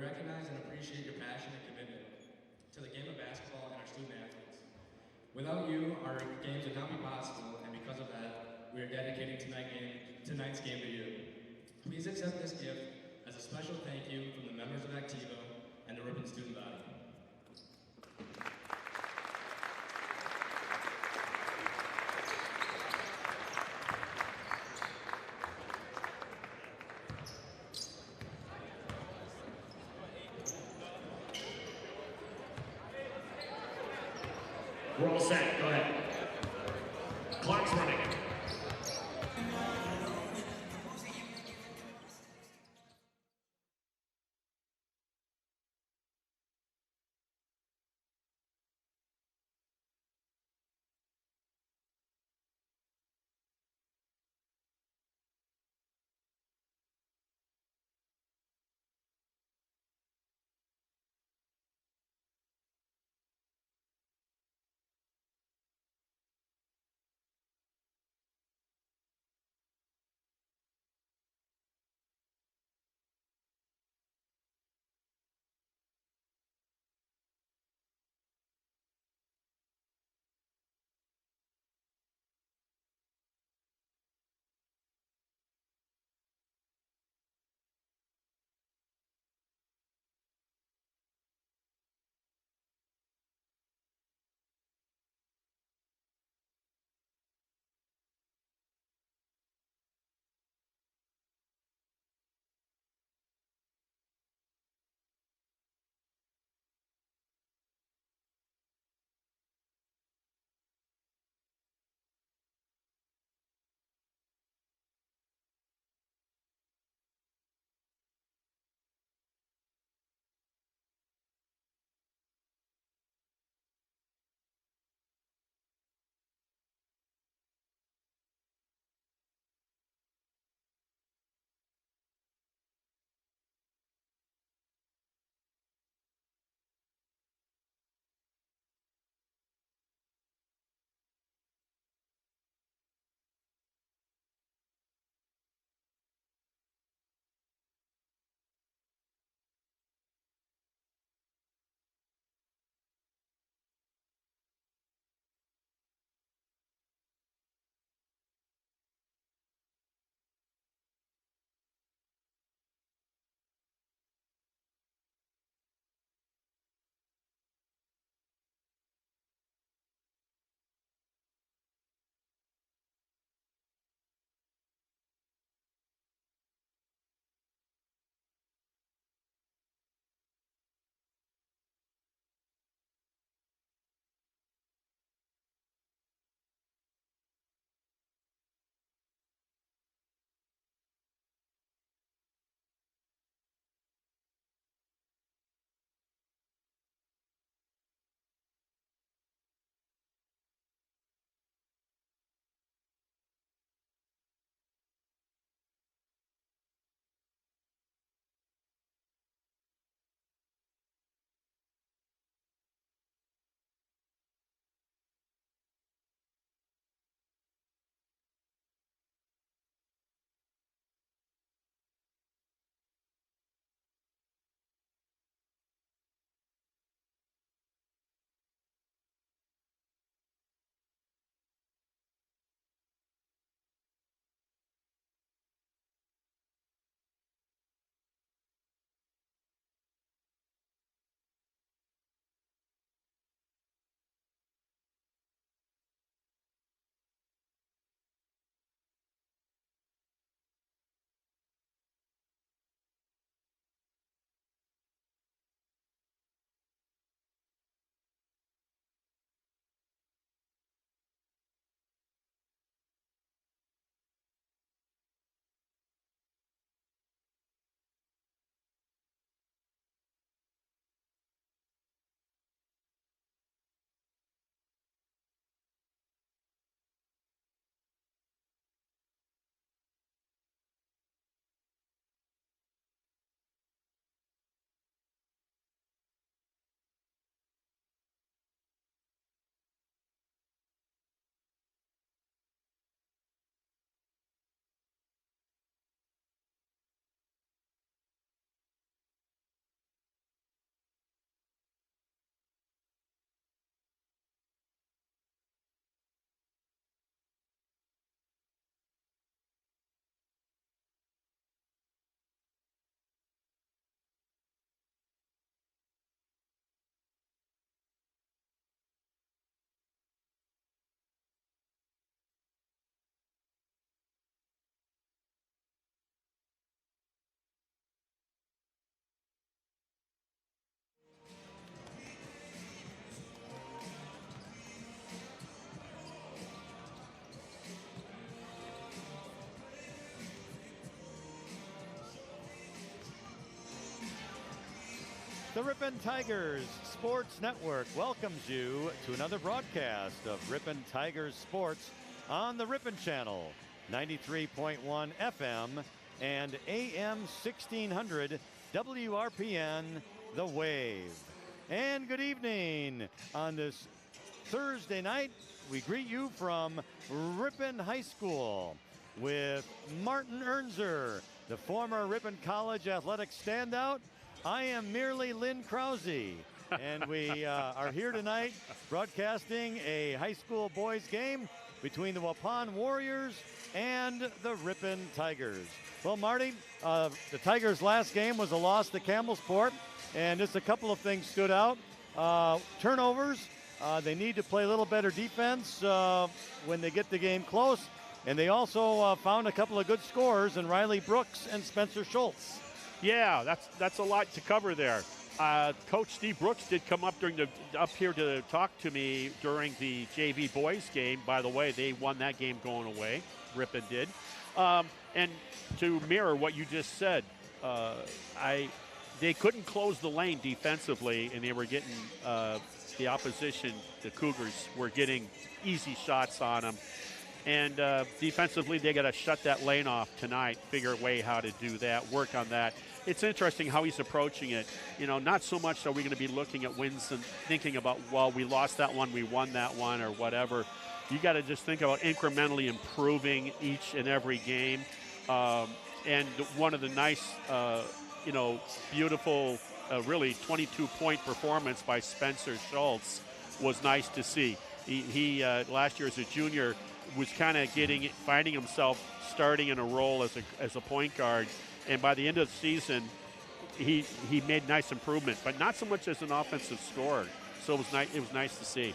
recognize and appreciate your passion and commitment to the game of basketball and our student athletes. Without you, our games would not be possible, and because of that, we are dedicating tonight's game to you. Please accept this gift as a special thank you from the members of Activo and the Ripon student body. We're all set. Go ahead. Clock's running. The Ripon Tigers Sports Network welcomes you to another broadcast of Ripon Tigers Sports on the Ripon Channel, 93.1 FM and AM 1600 WRPN, The Wave. And good evening on this Thursday night. We greet you from Ripon High School with Martin Ernzer, the former Ripon College athletic standout. I am merely Lynn Krause, and we are here tonight broadcasting a high school boys game between the Waupun Warriors and the Ripon Tigers. Well, Marty, the Tigers' last game was a loss to Campbellsport, and just a couple of things stood out. Turnovers, they need to play a little better defense when they get the game close, and they also found a couple of good scorers in Riley Brooks and Spencer Schultz. Yeah, that's a lot to cover there. Coach Steve Brooks did come up up here to talk to me during the JV boys game. By the way, they won that game going away. Ripon did. And to mirror what you just said, they couldn't close the lane defensively, and they were getting the opposition, the Cougars, were getting easy shots on them. And defensively, they got to shut that lane off tonight, figure a way how to do that, work on that. It's interesting how he's approaching it. You know, not so much are we going to be looking at wins and thinking about, well, we lost that one, we won that one, or whatever. You got to just think about incrementally improving each and every game. And one of the nice, beautiful, really 22-point performance by Spencer Schultz was nice to see. He last year as a junior was kind of finding himself starting in a role as a point guard, and by the end of the season, he made nice improvement, but not so much as an offensive scorer. So it was nice to see.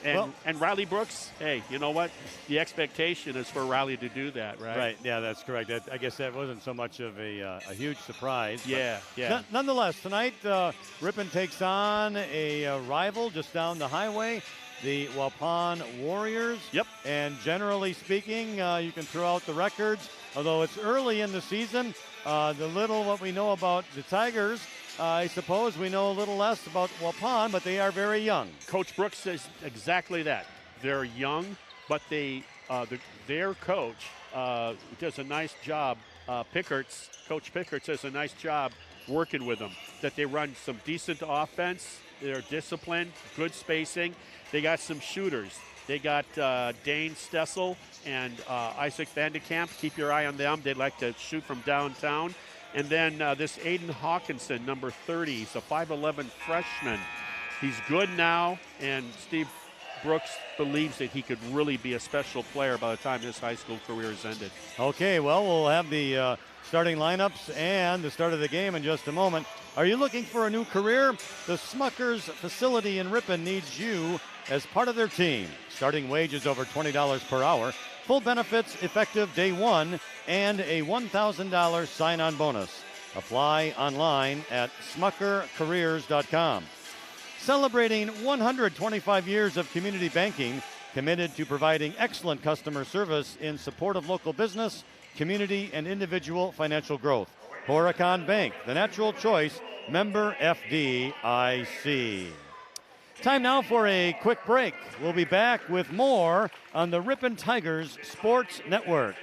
And Riley Brooks, hey, you know what? The expectation is for Riley to do that, right? Right, yeah, that's correct. I guess that wasn't so much of a huge surprise. Yeah. Nonetheless, tonight, Ripon takes on a rival just down the highway, the Waupun Warriors. Yep. And generally speaking, you can throw out the records. Although it's early in the season, the little what we know about the Tigers, I suppose we know a little less about Waupun, but they are very young. Coach Brooks says exactly that. They're young, but their coach does a nice job. Coach Pickerts does a nice job working with them. That they run some decent offense. They're disciplined, good spacing. They got some shooters. They got Dane Stessel and Isaac Vandekamp. Keep your eye on them. They like to shoot from downtown. And then this Aiden Hawkinson, number 30. He's a 5'11 freshman. He's good now, and Steve Brooks believes that he could really be a special player by the time his high school career is ended. Okay, well, we'll have the starting lineups and the start of the game in just a moment. Are you looking for a new career? The Smuckers facility in Ripon needs you as part of their team. Starting wage is over $20 per hour. Full benefits effective day one and a $1,000 sign-on bonus. Apply online at smuckercareers.com. Celebrating 125 years of community banking, committed to providing excellent customer service in support of local business, community, and individual financial growth. Horicon Bank, the natural choice, member FDIC. Time now for a quick break. We'll be back with more on the Ripon Tigers Sports Network.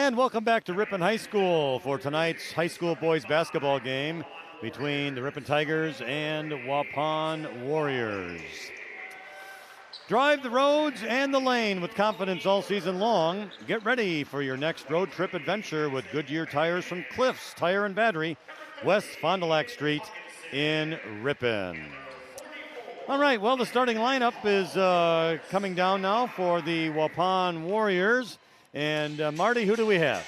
And welcome back to Ripon High School for tonight's high school boys basketball game between the Ripon Tigers and Waupun Warriors. Drive the roads and the lane with confidence all season long. Get ready for your next road trip adventure with Goodyear tires from Cliffs Tire and Battery, West Fond du Lac Street in Ripon. All right, well, the starting lineup is coming down now for the Waupun Warriors. And Marty, who do we have?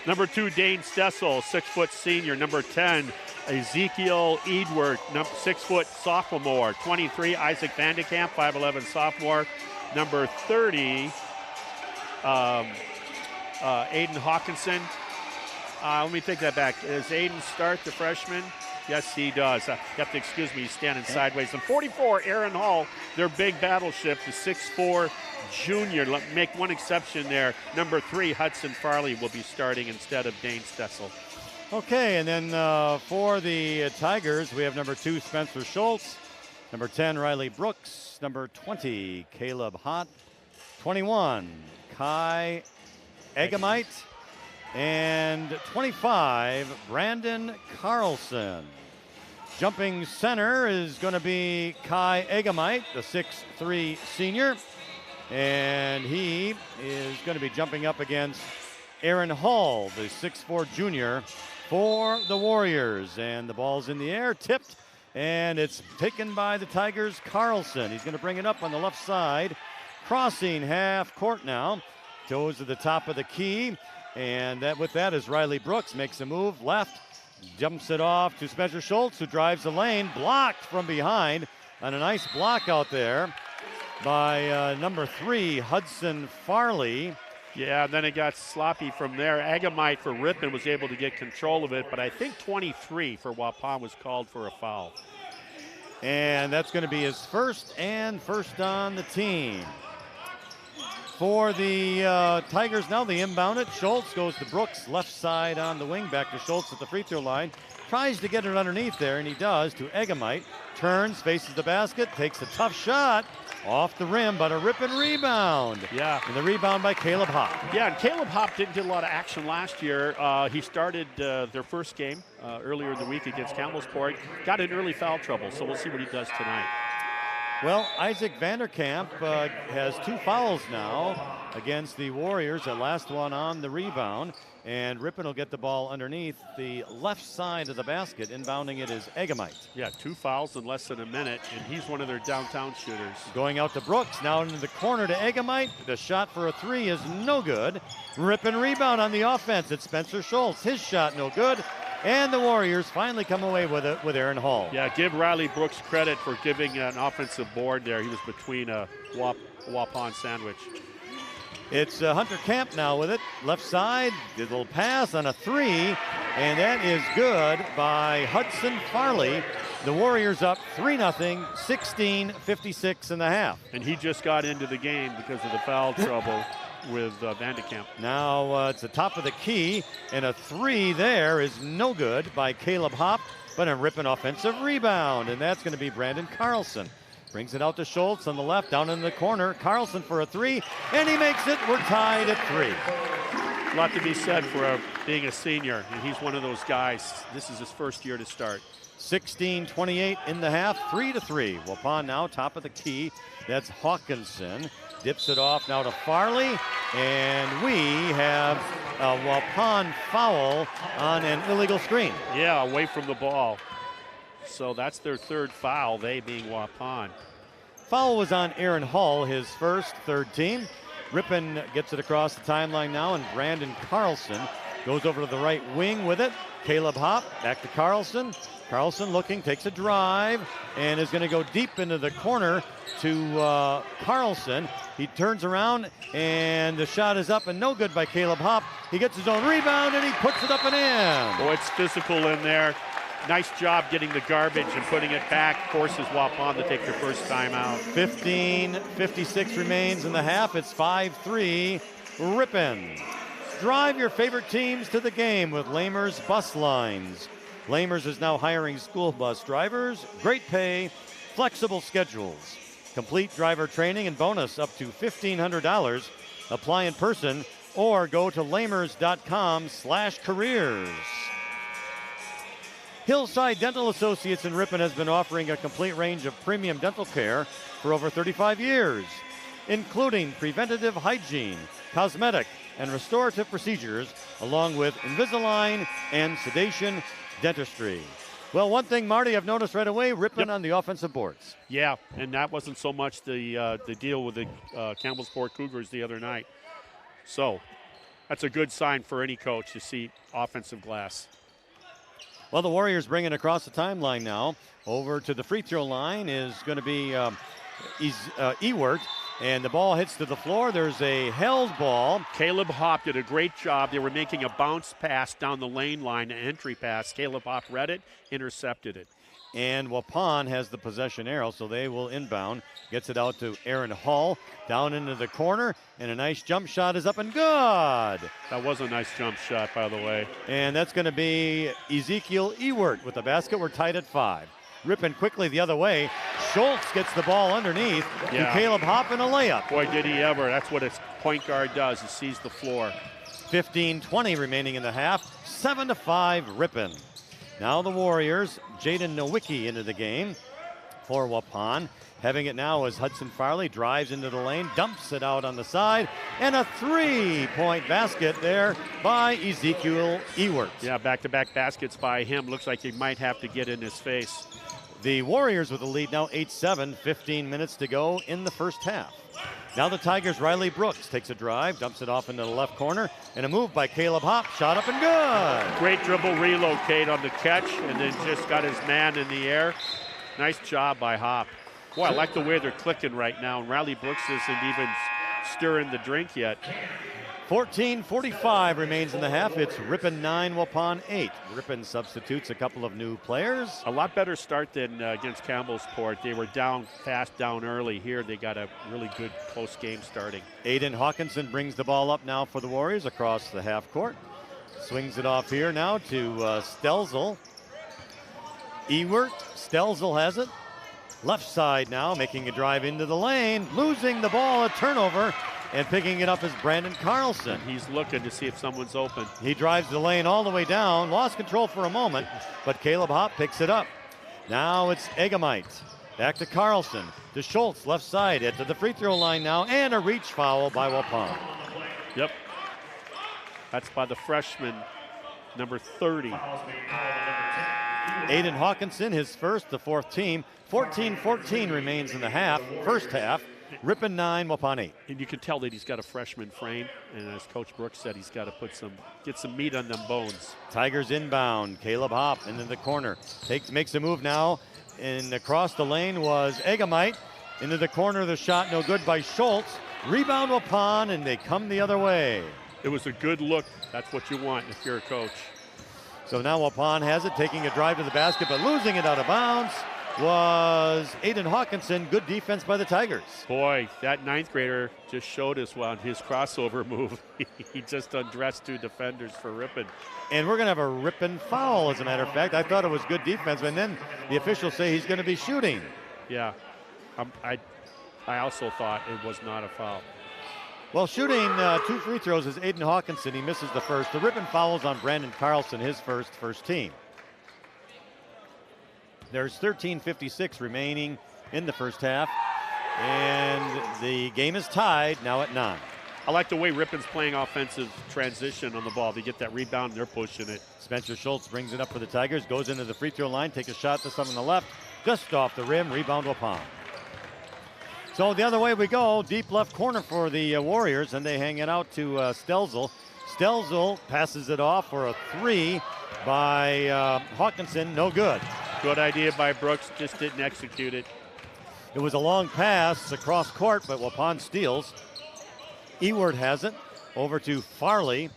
Number 2, Dane Stessel, 6-foot senior. Number 10, Ezekiel Edward, 6-foot sophomore. 23, Isaac Vandekamp, 5'11 sophomore. Number 30, Aiden Hawkinson. Let me take that back. Does Aiden start, the freshman? Yes, he does. You have to excuse me, he's standing sideways. And 44, Aaron Hall, their big battleship, the 6'4 junior. Let me make one exception there. Number 3, Hudson Farley will be starting instead of Dane Stessel. Okay, and then for the Tigers, we have number 2, Spencer Schultz. Number 10, Riley Brooks. Number 20, Caleb Hott. 21, Kai Egamite. And 25, Brandon Carlson. Jumping center is going to be Kai Egamite, the 6'3 senior. And he is going to be jumping up against Aaron Hall, the 6'4 junior for the Warriors. And the ball's in the air, tipped, and it's taken by the Tigers' Carlson. He's going to bring it up on the left side, crossing half court now. Goes to the top of the key. And with that is Riley Brooks, makes a move left, jumps it off to Spencer Schultz, who drives the lane, blocked from behind, and a nice block out there by number 3, Hudson Farley. Yeah, and then it got sloppy from there. Agamite for Ripon was able to get control of it, but I think 23 for Waupun was called for a foul. And that's going to be his first on the team. For the Tigers now, they inbound it. Schultz goes to Brooks, left side on the wing, back to Schultz at the free throw line. Tries to get it underneath there, and he does to Egamite. Turns, faces the basket, takes a tough shot off the rim, but a Ripon rebound. Yeah. And the rebound by Caleb Hop. Yeah, and Caleb Hop didn't get a lot of action last year. He started their first game earlier in the week against Campbellsport. Got in early foul trouble, so we'll see what he does tonight. Well, Isaac Vanderkamp has 2 fouls now against the Warriors. The last one on the rebound. And Ripon will get the ball underneath the left side of the basket. Inbounding it is Egamite. Yeah, 2 fouls in less than a minute, and he's one of their downtown shooters. Going out to Brooks, now into the corner to Egamite. The shot for a 3 is no good. Ripon rebound on the offense. It's Spencer Schultz. His shot no good. And the Warriors finally come away with it with Aaron Hall. Yeah, give Riley Brooks credit for giving an offensive board there. He was between a Waupun sandwich. It's Hunter Camp now with it. Left side, did a little pass on a 3, and that is good by Hudson Farley. The Warriors up 3-0, 16:56 in the half. And he just got into the game because of the foul trouble with Vandekamp. Now it's the top of the key, and a 3 there is no good by Caleb Hop, but a Ripon offensive rebound, and that's going to be Brandon Carlson. Brings it out to Schultz on the left, down in the corner. Carlson for a 3, and he makes it. We're tied at 3. A lot to be said for being a senior, and he's one of those guys. This is his first year to start. 16:28 in the half, 3-3. Waupun now top of the key. That's Hawkinson. Dips it off now to Farley, and we have a Waupun foul on an illegal screen. Yeah, away from the ball. So that's their 3rd foul, they being Waupun. Foul was on Aaron Hall, his first, 3rd team. Ripon gets it across the timeline now, and Brandon Carlson goes over to the right wing with it. Caleb Hop back to Carlson. Carlson looking, takes a drive, and is going to go deep into the corner to Carlson. He turns around, and the shot is up and no good by Caleb Hop. He gets his own rebound, and he puts it up and in. Oh, it's physical in there. Nice job getting the garbage and putting it back. Forces Waupun to take their first timeout. 15:56 remains in the half. It's 5-3 Ripon. Drive your favorite teams to the game with Lamers Bus Lines. Lamers is now hiring school bus drivers. Great pay, flexible schedules. Complete driver training and bonus up to $1,500 Apply in person or go to lamers.com/careers. Hillside Dental Associates in Ripon has been offering a complete range of premium dental care for over 35 years, including preventative hygiene, cosmetic, and restorative procedures, along with Invisalign and sedation dentistry. Well, one thing, Marty, I've noticed right away, Ripon on the offensive boards. Yeah, and that wasn't so much the deal with the Campbellsport Cougars the other night. So that's a good sign for any coach to see offensive glass. Well, the Warriors bring it across the timeline now. Over to the free throw line is going to be Ewert. And the ball hits to the floor. There's a held ball. Caleb Hopp did a great job. They were making a bounce pass down the lane line, an entry pass. Caleb Hopp read it, intercepted it. And Waupun has the possession arrow, so they will inbound. Gets it out to Aaron Hull, down into the corner, and a nice jump shot is up and good. That was a nice jump shot, by the way. And that's going to be Ezekiel Ewert with the basket. We're tied at 5. Ripon quickly the other way. Schultz gets the ball underneath to Caleb Hopp in a layup. Boy, did he ever. That's what his point guard does. He sees the floor. 15-20 remaining in the half. 7-5 Ripon. Now the Warriors, Jaden Nowicki into the game for Waupun. Having it now as Hudson Farley drives into the lane, dumps it out on the side, and a 3-point basket there by Ezekiel Ewert. Yeah, back-to-back baskets by him. Looks like he might have to get in his face. The Warriors with the lead now 8-7, 15 minutes to go in the first half. Now the Tigers' Riley Brooks takes a drive, dumps it off into the left corner, and a move by Caleb Hopp, shot up and good. Great dribble relocate on the catch, and then just got his man in the air. Nice job by Hopp. Boy, I like the way they're clicking right now, and Riley Brooks isn't even stirring the drink yet. 14:45 remains in the half. It's Ripon 9, Waupun 8. Ripon substitutes a couple of new players. A lot better start than against Campbellsport. They were down fast, down early. Here they got a really good close game starting. Aiden Hawkinson brings the ball up now for the Warriors across the half court. Swings it off here now to Stelzel. Ewert, Stelzel has it. Left side now, making a drive into the lane, losing the ball, a turnover, and picking it up is Brandon Carlson. He's looking to see if someone's open. He drives the lane all the way down, lost control for a moment, but Caleb Hopp picks it up. Now it's Egamite. Back to Carlson, to Schultz, left side, to the free throw line now, and a reach foul by Waupun. Yep. That's by the freshman, number 30. Aiden Hawkinson, his first, the fourth team. 14-14 remains in the half, first half. Ripon 9, Waupun 8. And you can tell that he's got a freshman frame, and as Coach Brooks said, he's got to get some meat on them bones. Tigers inbound. Caleb Hopp into the corner. Makes a move now, and across the lane was Egamite. Into the corner, the shot no good by Schultz. Rebound Waupun, and they come the other way. It was a good look. That's what you want if you're a coach. So now Waupun has it, taking a drive to the basket, but losing it out of bounds was Aiden Hawkinson. Good defense by the Tigers. Boy, that ninth grader just showed us on his crossover move. He just undressed 2 defenders for Ripon. And we're going to have a Ripon foul, as a matter of fact. I thought it was good defense, and then the officials say he's going to be shooting. Yeah, I also thought it was not a foul. Well, shooting 2 free throws is Aiden Hawkinson. He misses the first. The Ripon fouls on Brandon Carlson, his first team. There's 13:56 remaining in the first half, and the game is tied now at 9. I like the way Ripon's playing offensive transition on the ball. They get that rebound, and they're pushing it. Spencer Schultz brings it up for the Tigers, goes into the free throw line, takes a shot to some on the left, just off the rim, rebound Waupun. So the other way we go, deep left corner for the Warriors, and they hang it out to Stelzel. Stelzel passes it off for a 3 by Hawkinson, no good. Good idea by Brooks, just didn't execute it. It was a long pass across court, but Waupun steals. Ewert has it, over to Farley,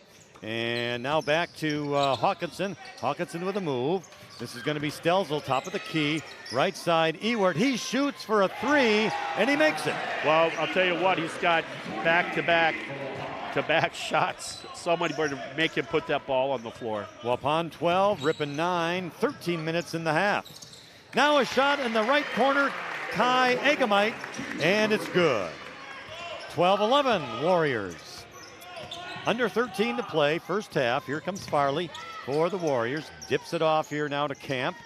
and now back to Hawkinson. Hawkinson with a move. This is going to be Stelzel, top of the key. Right side, Ewert. He shoots for a 3, and he makes it. Well, I'll tell you what, he's got back-to-back shots. Somebody better make him put that ball on the floor. Waupun 12, Ripon 9, 13 minutes in the half. Now a shot in the right corner, Kai Egamite, and it's good. 12-11 Warriors. Under 13 to play, first half. Here comes Farley for the Warriors. Dips it off here now to Camp.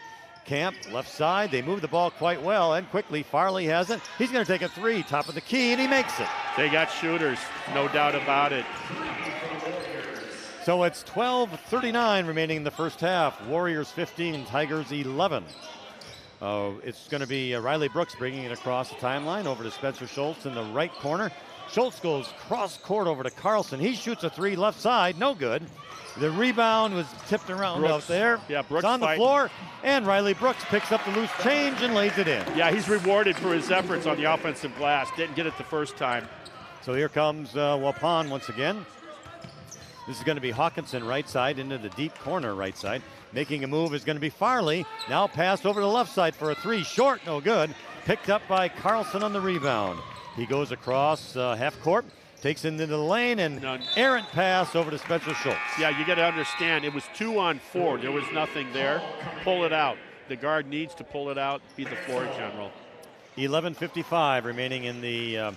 Camp, left side. They move the ball quite well and quickly. Farley has it. He's going to take a three, top of the key, and he makes it. They got shooters, no doubt about it. So it's 12:39 remaining in the first half. Warriors 15, Tigers 11. It's going to be Riley Brooks bringing it across the timeline over to Spencer Schultz in the right corner. Schultz goes cross court over to Carlson. He shoots a three left side, no good. The rebound was tipped around Brooks, out there. Yeah, Brooks it's on the floor, and Riley Brooks picks up the loose change and lays it in. Yeah, he's rewarded for his efforts on the offensive glass. Didn't get it the first time. So here comes Waupun once again. This is going to be Hawkinson right side into the deep corner right side. Making a move is going to be Farley. Now pass over to the left side for a three. Short, no good. Picked up by Carlson on the rebound. He goes across half court, takes it into the lane, and errant pass over to Spencer Schultz. Yeah, you got to understand, it was 2-on-4. There was nothing there. Pull it out. The guard needs to pull it out, be the floor general. 11:55 remaining in the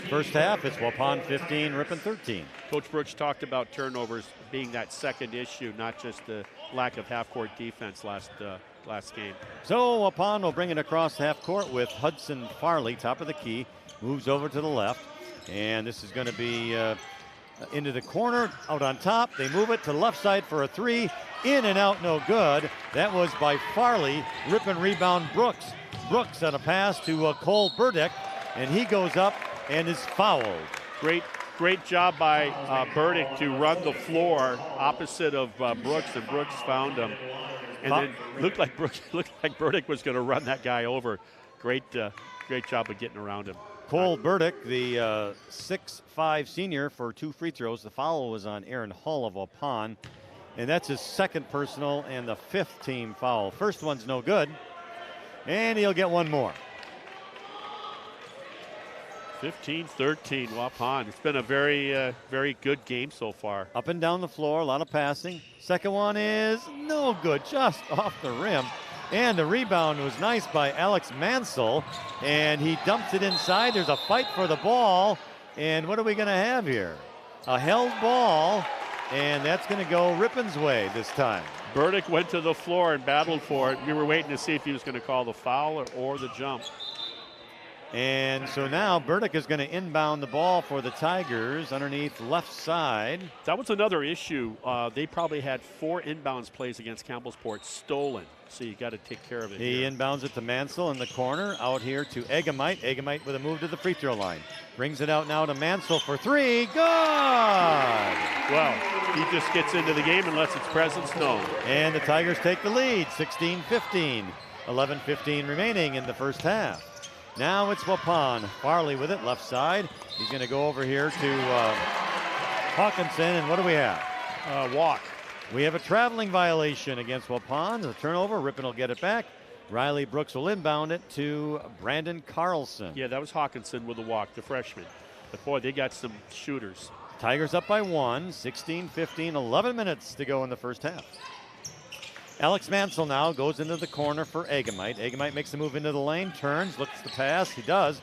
first half. It's Waupun 15, Ripon 13. Coach Brooks talked about turnovers being that second issue, not just the lack of half-court defense last game. So Waupun will bring it across half court with Hudson Farley, top of the key, moves over to the left, and this is going to be into the corner, out on top. They move it to the left side for a three, in and out, no good. That was by Farley. Ripon rebound Brooks. Brooks on a pass to Cole Burdick, and he goes up and is fouled. Great job by Burdick to run the floor opposite of Brooks, and Brooks found him. And then looked like Burdick was going to run that guy over. Great job of getting around him. Cole Burdick, the 6'5" senior, for two free throws. The foul was on Aaron Hull of Waupun, and that's his second personal and the fifth team foul. First one's no good, and he'll get one more. 15-13 Waupun. It's been a very good game so far. Up and down the floor, a lot of passing. Second one is no good, just off the rim. And the rebound was nice by Alex Mansell, and he dumps it inside. There's a fight for the ball, and what are we going to have here? A held ball, and that's going to go Ripon's way this time. Burdick went to the floor and battled for it. We were waiting to see if he was going to call the foul or the jump. And so now Burdick is going to inbound the ball for the Tigers underneath left side. That was another issue. They probably had 4 inbounds plays against Campbellsport stolen, so you got to take care of it. He inbounds it to Mansell in the corner, out here to Egamite. Egamite with a move to the free throw line. Brings it out now to Mansell for three. Good! Well, he just gets into the game and lets its presence known. And the Tigers take the lead, 16-15. 11:15 remaining in the first half. Now it's Waupun. Farley with it, left side. He's going to go over here to Hawkinson, and what do we have? Walk. We have a traveling violation against Waupun. The turnover, Ripon will get it back. Riley Brooks will inbound it to Brandon Carlson. Yeah, that was Hawkinson with the walk, the freshman. But boy, they got some shooters. Tigers up by 1, 16-15, 11 minutes to go in the first half. Alex Mansell now goes into the corner for Egamite. Egamite makes the move into the lane, turns, looks the pass. He does.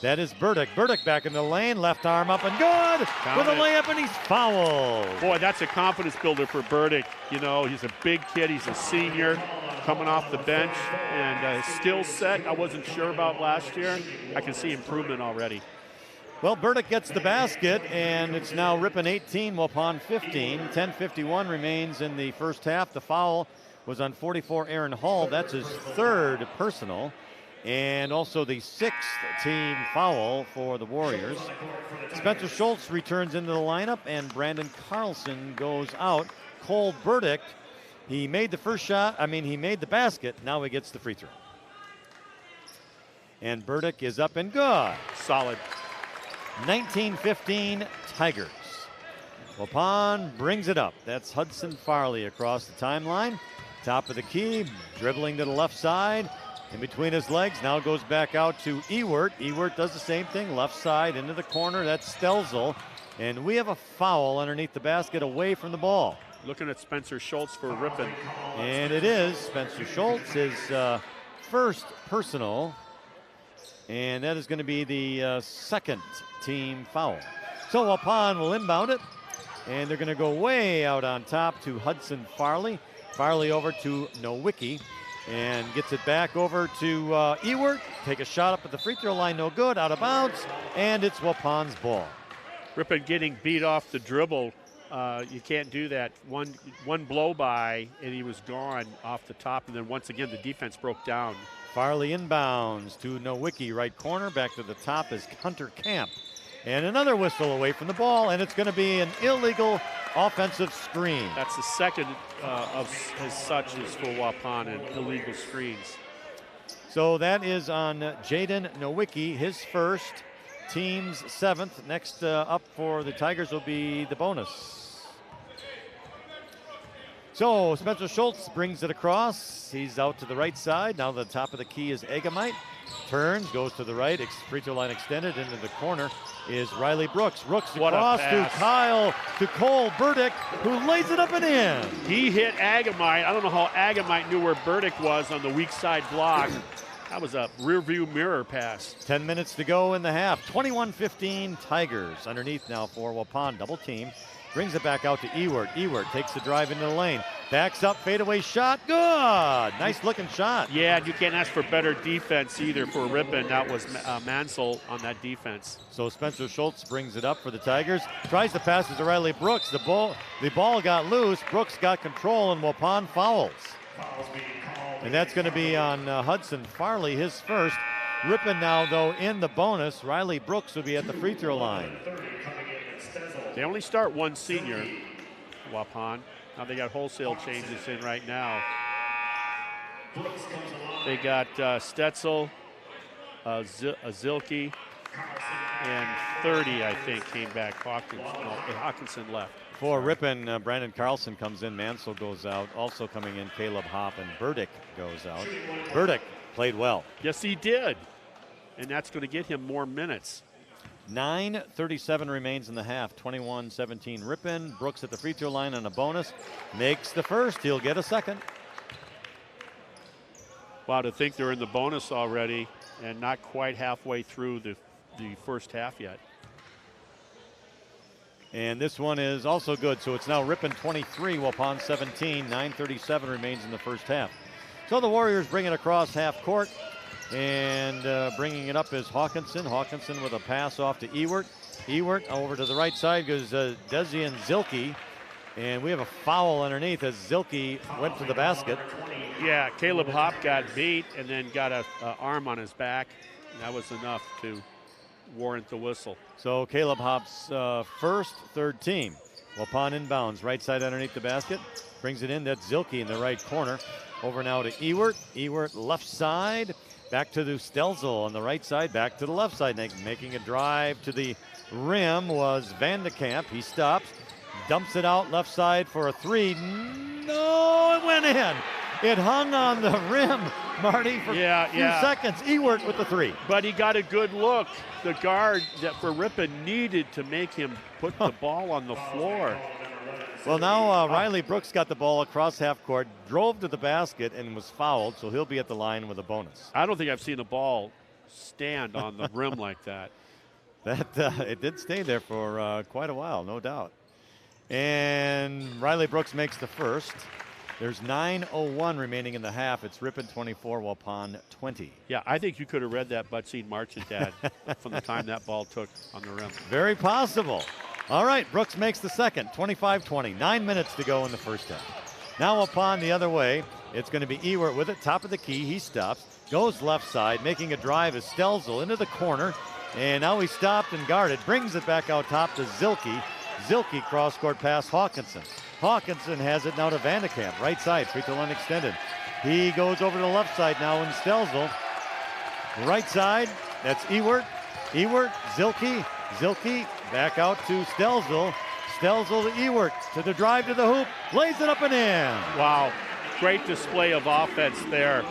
That is Burdick. Burdick back in the lane, left arm up and good with a layup, and he's fouled. Boy, that's a confidence builder for Burdick. You know, he's a big kid. He's a senior coming off the bench, and his skill set I wasn't sure about last year. I can see improvement already. Well, Burdick gets the basket, and it's now Ripon 18, Waupun 15. 10:51 remains in the first half. The foul was on 44 Aaron Hall. That's his third personal, and also the 6th team foul for the Warriors. Spencer Schultz returns into the lineup, and Brandon Carlson goes out. Cole Burdick, he made the first shot. He made the basket. Now he gets the free throw. And Burdick is up and good. Solid. 19-15 Tigers. Waupun brings it up. That's Hudson Farley across the timeline. Top of the key, dribbling to the left side. In between his legs, now goes back out to Ewert. Ewert does the same thing, left side into the corner. That's Stelzel. And we have a foul underneath the basket away from the ball. Looking at Spencer Schultz for Ripon. And it is Spencer Schultz, his first personal. And that is going to be the second team foul. So Waupun will inbound it. And they're going to go way out on top to Hudson Farley. Farley over to Nowicki. And gets it back over to Ewert. Take a shot up at the free throw line, no good, out of bounds, and it's Waupun's ball. Ripon getting beat off the dribble. You can't do that. One blow by, and he was gone off the top, and then once again the defense broke down. Farley inbounds to Nowicki, right corner. Back to the top is Hunter Camp. And another whistle away from the ball, and it's going to be an illegal offensive screen. That's the second of as such as for Waupun and illegal screens. So that is on Jaden Nowicki, his first, team's seventh. Next up for the Tigers will be the bonus. So Spencer Schultz brings it across. He's out to the right side. Now the top of the key is Egamite. Turns, goes to the right, free throw line extended into the corner is Riley Brooks. Brooks across to Cole Burdick, who lays it up and in. He hit Agamite. I don't know how Agamite knew where Burdick was on the weak side block. That was a rear view mirror pass. 10 minutes to go in the half. 21-15 Tigers. Underneath now for Waupun, double team. Brings it back out to Ewert. Ewert takes the drive into the lane. Backs up, fadeaway shot. Good. Nice looking shot. Yeah, you can't ask for better defense either for Ripon. That was Mansell on that defense. So Spencer Schultz brings it up for the Tigers. Tries to pass it to Riley Brooks. The ball got loose. Brooks got control, and Waupun fouls. And that's going to be on Hudson Farley, his first. Ripon now, though, in the bonus. Riley Brooks will be at the free throw line. They only start one senior, Waupun. Now they got wholesale changes in right now. They got Stetzel, Zilke, and 30, I think, came back. Hawkinson left. For Ripon, Brandon Carlson comes in. Mansell goes out. Also coming in, Caleb Hopp, and Burdick goes out. Burdick played well. Yes, he did. And that's going to get him more minutes. 9:37 remains in the half. 21-17 Ripon. Brooks at the free throw line on a bonus. Makes the first. He'll get a second. Wow, to think they're in the bonus already and not quite halfway through the first half yet. And this one is also good. So it's now Ripon 23, Waupun 17. 9:37 remains in the first half. So the Warriors bring it across half court. And bringing it up is Hawkinson. Hawkinson with a pass off to Ewert. Ewert over to the right side goes Desian Zilke. And we have a foul underneath as Zilke went to the basket. Yeah, Caleb Hopp got beat and then got an arm on his back. That was enough to warrant the whistle. So Caleb Hopp's first, third team. Waupun inbounds, right side underneath the basket. Brings it in, that's Zilke in the right corner. Over now to Ewert. Ewert left side. Back to the Stelzel on the right side, back to the left side. Making a drive to the rim was Van de Kamp. He stops, dumps it out left side for a three. No, it went in. It hung on the rim, Marty, for a few seconds. Ewert with the three. But he got a good look. The guard that for Ripon needed to make him put the ball on the floor. Well, now Riley Brooks got the ball across half court, drove to the basket, and was fouled, so he'll be at the line with a bonus. I don't think I've seen a ball stand on the rim like that. It did stay there for quite a while, no doubt. And Riley Brooks makes the first. There's 9:01 remaining in the half. It's Ripon 24, Waupun 20. Yeah, I think you could have read that Butseed Marchant ad from the time that ball took on the rim. Very possible. All right, Brooks makes the second, 25-20. 9 minutes to go in the first half. Now Waupun the other way. It's going to be Ewert with it, top of the key. He stops, goes left side, making a drive is Stelzel into the corner. And now he stopped and guarded, brings it back out top to Zilke. Zilke cross-court pass Hawkinson. Hawkinson has it now to Van de Kamp, right side, free throw line extended. He goes over to the left side now in Stelzel. Right side, that's Ewert. Ewert, Zilke. Zilke back out to Stelzel. Stelzel to Ewert to the drive to the hoop. Lays it up and in. Wow, great display of offense there.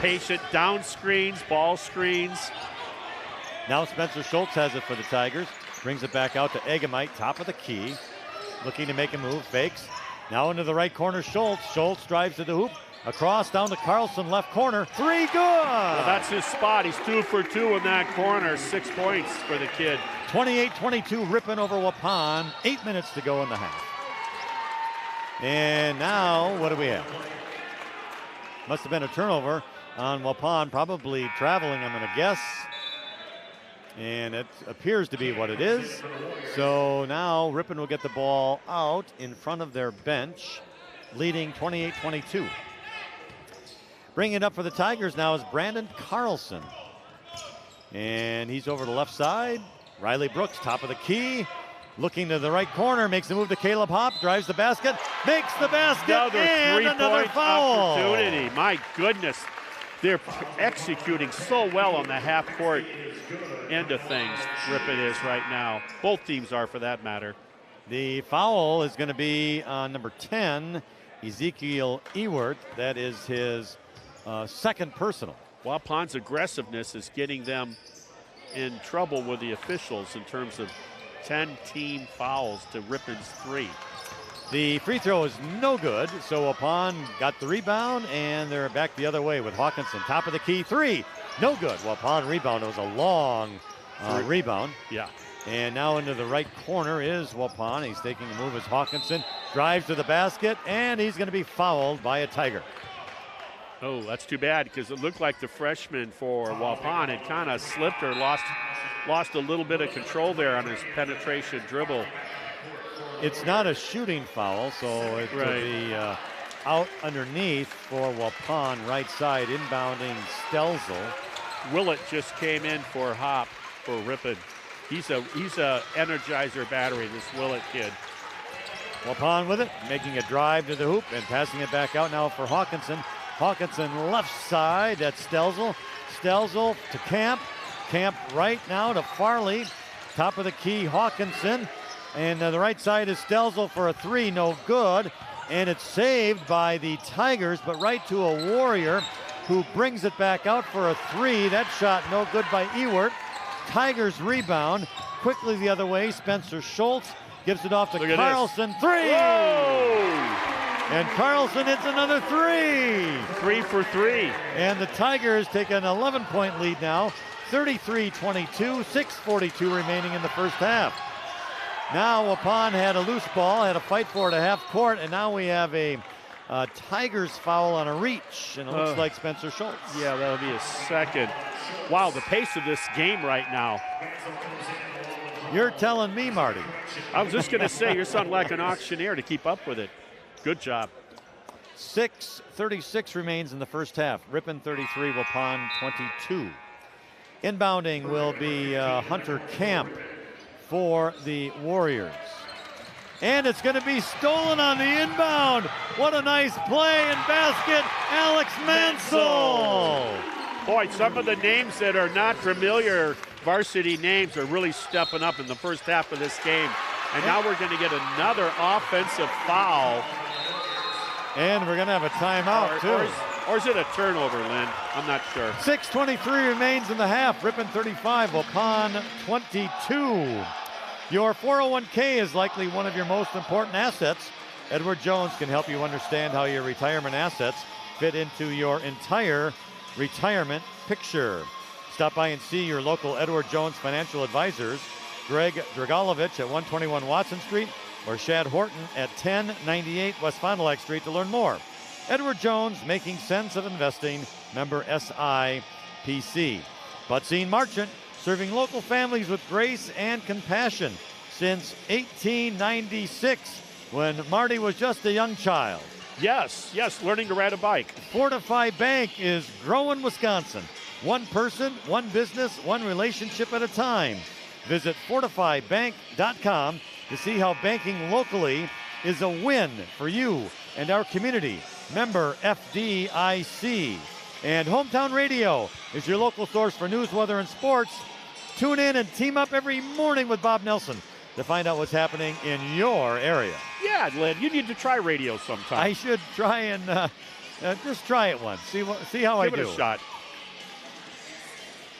Patient down screens, ball screens. Now Spencer Schultz has it for the Tigers. Brings it back out to Egamite, top of the key. Looking to make a move, fakes. Now into the right corner, Schultz. Schultz drives to the hoop. Across down to Carlson, left corner. 3, good. Well, that's his spot. He's 2 for 2 in that corner. 6 points for the kid. 28-22, Ripon over Waupun. 8 minutes to go in the half. And now, what do we have? Must have been a turnover on Waupun, probably traveling, I'm going to guess. And it appears to be what it is. So now Ripon will get the ball out in front of their bench, leading 28-22. Bringing it up for the Tigers now is Brandon Carlson. And he's over the left side. Riley Brooks, top of the key. Looking to the right corner, makes the move to Caleb Hopp, drives the basket, makes the basket, and another foul. Opportunity. My goodness. They're executing so well on the half-court end of things, Ripon is right now. Both teams are, for that matter. The foul is going to be on number 10, Ezekiel Ewert. That is his second personal. Waupun's aggressiveness is getting them in trouble with the officials in terms of 10 team fouls to Ripon's 3. The free throw is no good, so Waupun got the rebound, and they're back the other way with Hawkinson. Top of the key, 3, no good. Waupun rebound. It was a long rebound. Yeah. And now into the right corner is Waupun. He's taking a move as Hawkinson drives to the basket, and he's going to be fouled by a Tiger. Oh, that's too bad, because it looked like the freshman for Waupun had kind of slipped or lost a little bit of control there on his penetration dribble. It's not a shooting foul, so it will be out underneath for Waupun, right side, inbounding Stelzel. Willett just came in for Hop for Ripon. He's a Energizer battery, this Willett kid. Waupun with it, making a drive to the hoop and passing it back out now for Hawkinson. Hawkinson left side, that's Stelzel. Stelzel to Camp. Camp right now to Farley. Top of the key, Hawkinson. And the right side is Stelzel for a 3, no good. And it's saved by the Tigers, but right to a Warrior who brings it back out for a 3. That shot no good by Ewert. Tigers rebound. Quickly the other way, Spencer Schultz gives it off to Carlson. 3! Whoa! And Carlson hits another 3. 3 for 3. And the Tigers take an 11-point lead now. 33-22, 6:42 remaining in the first half. Now Waupun had a loose ball, had a fight for it at half court, and now we have a Tigers foul on a reach, and it looks like Spencer Schultz. Yeah, that'll be a second. Wow, the pace of this game right now. You're telling me, Marty. I was just going to say, you're sounding like an auctioneer to keep up with it. Good job. 6:36 remains in the first half. Ripon 33, Waupun 22. Inbounding will be Hunter Camp for the Warriors. And it's going to be stolen on the inbound. What a nice play and basket, Alex Mansell. Boy, some of the names that are not familiar varsity names are really stepping up in the first half of this game. And now we're going to get another offensive foul. And we're going to have a timeout, too. Or is it a turnover, Lynn? I'm not sure. 6:23 remains in the half. Ripon 35, Waupun 22. Your 401k is likely one of your most important assets. Edward Jones can help you understand how your retirement assets fit into your entire retirement picture. Stop by and see your local Edward Jones financial advisors, Greg Dragalovich at 121 Watson Street or Shad Horton at 1098 West Fond du Lac Street to learn more. Edward Jones, making sense of investing, member SIPC. Butzine Marchant, serving local families with grace and compassion since 1896, when Marty was just a young child. Yes, learning to ride a bike. Fortify Bank is growing Wisconsin. One person, one business, one relationship at a time. Visit fortifybank.com to see how banking locally is a win for you and our community. Member FDIC. And Hometown Radio is your local source for news, weather, and sports. Tune in and team up every morning with Bob Nelson to find out what's happening in your area. Yeah, Lynn, you need to try radio sometime. I should try and just try it once. See how I do. Give it a shot.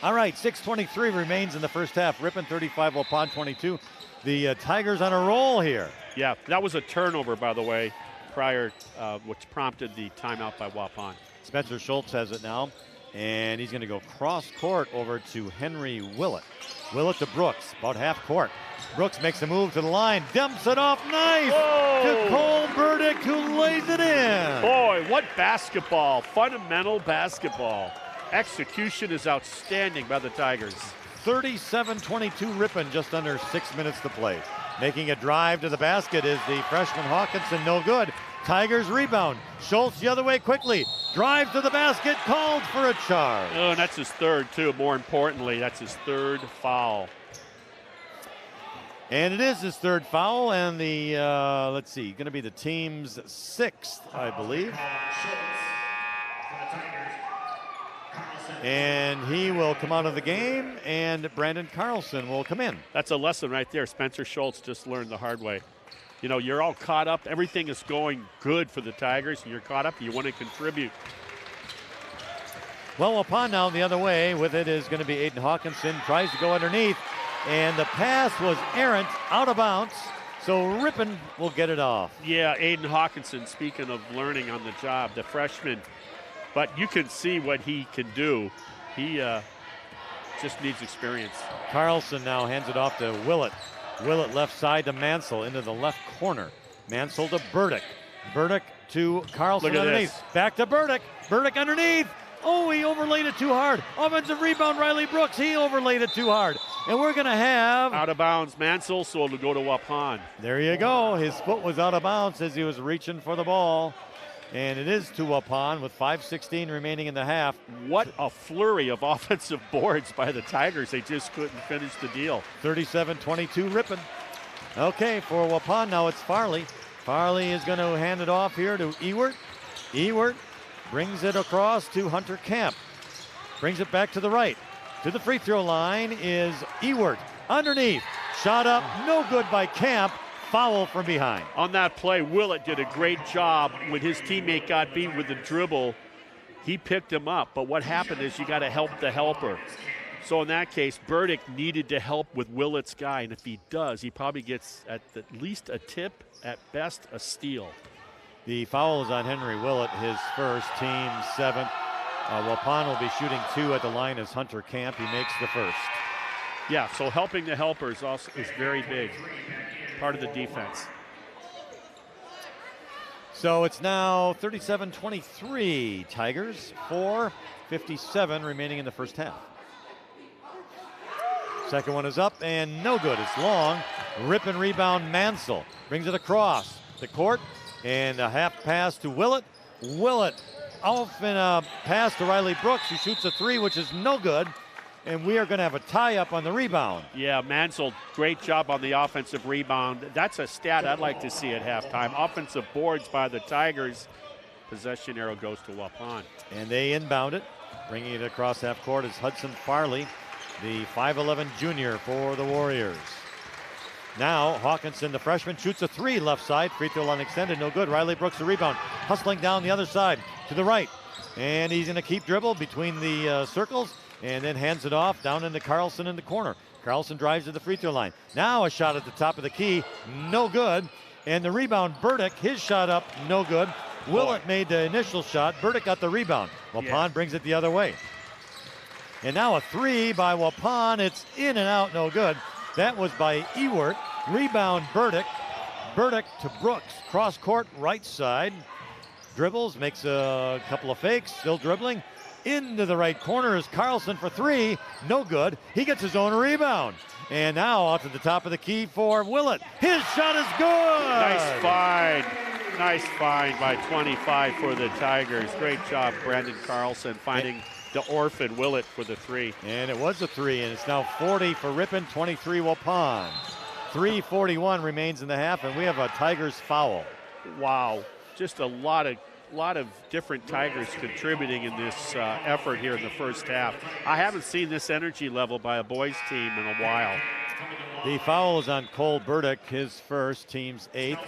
All right, 6:23 remains in the first half. Ripon 35, Waupun 22. The Tigers on a roll here. Yeah, that was a turnover, by the way. prior, which prompted the timeout by Waupun. Spencer Schultz has it now, and he's going to go cross court over to Henry Willett. Willett to Brooks, about half court. Brooks makes a move to the line, dumps it off, nice to Cole Burdick, who lays it in. Boy, what basketball, fundamental basketball. Execution is outstanding by the Tigers. 37-22 Ripon, just under 6 minutes to play. Making a drive to the basket is the freshman Hawkinson, no good. Tigers rebound. Schultz the other way quickly. Drive to the basket, called for a charge. Oh, and that's his third, too. More importantly, that's his third foul. And it is his third foul, and the, let's see, going to be the team's sixth, I believe. And he will come out of the game, and Brandon Carlson will come in. That's a lesson right there. Spencer Schultz just learned the hard way. You know, you're all caught up. Everything is going good for the Tigers, and you're caught up. You want to contribute. Well, Waupun now the other way. With it is going to be Aiden Hawkinson. Tries to go underneath, and the pass was errant, out of bounds. So Ripon will get it off. Yeah, Aiden Hawkinson, speaking of learning on the job, the freshman. But you can see what he can do. He just needs experience. Carlson now hands it off to Willett. Willett left side to Mansell into the left corner. Mansell to Burdick. Burdick to Carlson underneath. This. Back to Burdick. Burdick underneath. Oh, he overlaid it too hard. Offensive rebound, Riley Brooks. He overlaid it too hard. And we're going to have... out of bounds, Mansell, so it'll go to Waupun. There you go. His foot was out of bounds as he was reaching for the ball. And it is to Waupun with 5:16 remaining in the half. What a flurry of offensive boards by the Tigers. They just couldn't finish the deal. 37-22 Ripon. Okay, for Waupun now it's Farley. Farley is going to hand it off here to Ewert. Ewert brings it across to Hunter Camp. Brings it back to the right. To the free throw line is Ewert. Underneath. Shot up, no good by Camp. Foul from behind. On that play, Willett did a great job. When his teammate got beat with the dribble, he picked him up. But what happened is you got to help the helper. So in that case, Burdick needed to help with Willett's guy. And if he does, he probably gets at least a tip, at best a steal. The foul is on Henry Willett, his first, team seventh. Waupun will be shooting 2 at the line as Hunter Camp. He makes the first. Yeah, so helping the helpers also is very big. Part of the defense. So it's now 37-23 Tigers, 4:57 remaining in the first half. Second one is up and no good. It's long. Ripon rebound, Mansell brings it across the court, and a half pass to Willett. Willett off in a pass to Riley Brooks, who shoots a 3, which is no good. And we are going to have a tie-up on the rebound. Yeah, Mansell, great job on the offensive rebound. That's a stat I'd like to see at halftime. Offensive boards by the Tigers. Possession arrow goes to Waupun. And they inbound it. Bringing it across half court is Hudson Farley, the 5'11 junior for the Warriors. Now Hawkinson, the freshman, shoots a 3 left side. Free throw line extended, no good. Riley Brooks the rebound. Hustling down the other side to the right. And he's going to keep dribble between the circles. And then hands it off down into Carlson in the corner. Carlson drives to the free throw line. Now a shot at the top of the key, no good. And the rebound, Burdick, his shot up, no good. Willett made the initial shot. Burdick got the rebound. Waupun brings it the other way. And now a 3 by Waupun. It's in and out, no good. That was by Ewert. Rebound, Burdick. Burdick to Brooks. Cross court, right side. Dribbles, makes a couple of fakes, still dribbling. Into the right corner is Carlson for 3. No good. He gets his own rebound. And now out to the top of the key for Willett. His shot is good. Nice find. Nice find by 25 for the Tigers. Great job, Brandon Carlson, finding the orphan Willett for the 3. And it was a 3, and it's now 40 for Ripon, 23 Waupun. 3:41 remains in the half, and we have a Tigers foul. Wow. Just a lot of different Tigers contributing in this effort here in the first half. I haven't seen this energy level by a boys team in a while. The foul is on Cole Burdick, his first, team's 8th.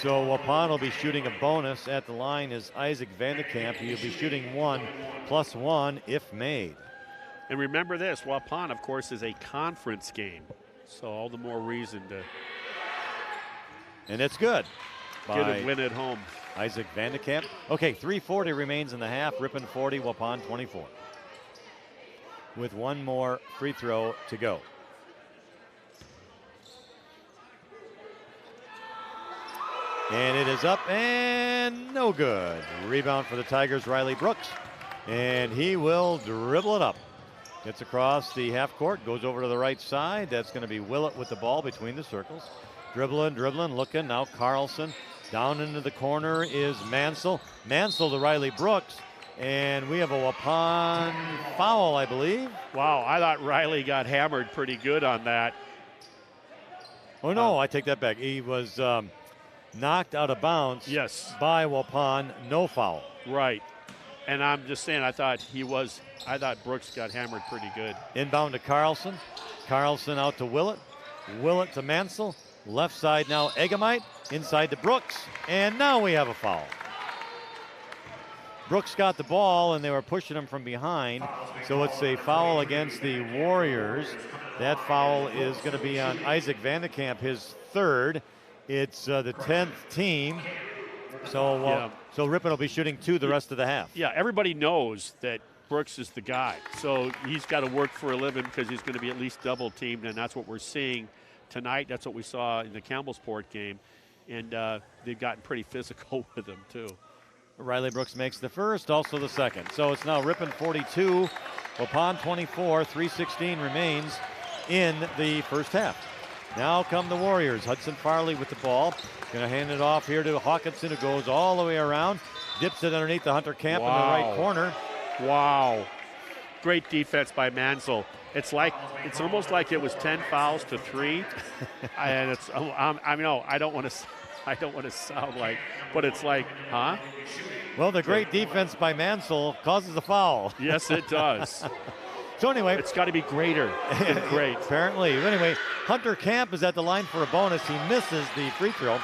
So Waupun will be shooting a bonus. At the line is Isaac Vandekamp. He'll be shooting 1+1 if made. And remember this, Waupun, of course, is a conference game. So all the more reason to... And it's good. by Get a win at home. Isaac Vandekamp. Okay, 3:40 remains in the half. Ripon 40, Waupun 24. With one more free throw to go. And it is up and no good. Rebound for the Tigers, Riley Brooks. And he will dribble it up. Gets across the half court, goes over to the right side. That's going to be Willett with the ball between the circles. Dribbling, looking. Now Carlson. Down into the corner is Mansell. Mansell to Riley Brooks. And we have a Waupun foul, I believe. Wow, I thought Riley got hammered pretty good on that. Oh, no, I take that back. He was knocked out of bounds by Waupun. No foul. Right. And I'm just saying, I thought Brooks got hammered pretty good. Inbound to Carlson. Carlson out to Willett. Willett to Mansell. Left side now Egamite. Inside to Brooks. And now we have a foul. Brooks got the ball and they were pushing him from behind. So it's a foul against the Warriors. That foul is going to be on Isaac Vandekamp, his third. It's the 10th team. So Ripon will be shooting 2 the rest of the half. Yeah, everybody knows that Brooks is the guy. So he's got to work for a living because he's going to be at least double teamed, and that's what we're seeing tonight. That's what we saw in the Campbellsport game. And they've gotten pretty physical with him, too. Riley Brooks makes the first, also the second. So it's now Ripon 42, Waupun 24, 3:16 remains in the first half. Now come the Warriors. Hudson Farley with the ball. Going to hand it off here to Hawkinson, who goes all the way around. Dips it underneath the Hunter Camp in the right corner. Wow. Great defense by Mansell. It's almost like it was 10 fouls to 3. And it's, I don't want to sound like, but it's like, huh? Well, the great defense by Mansell causes a foul. Yes, it does. So anyway, it's got to be greater than great. Apparently. Anyway, Hunter Camp is at the line for a bonus. He misses the free throw,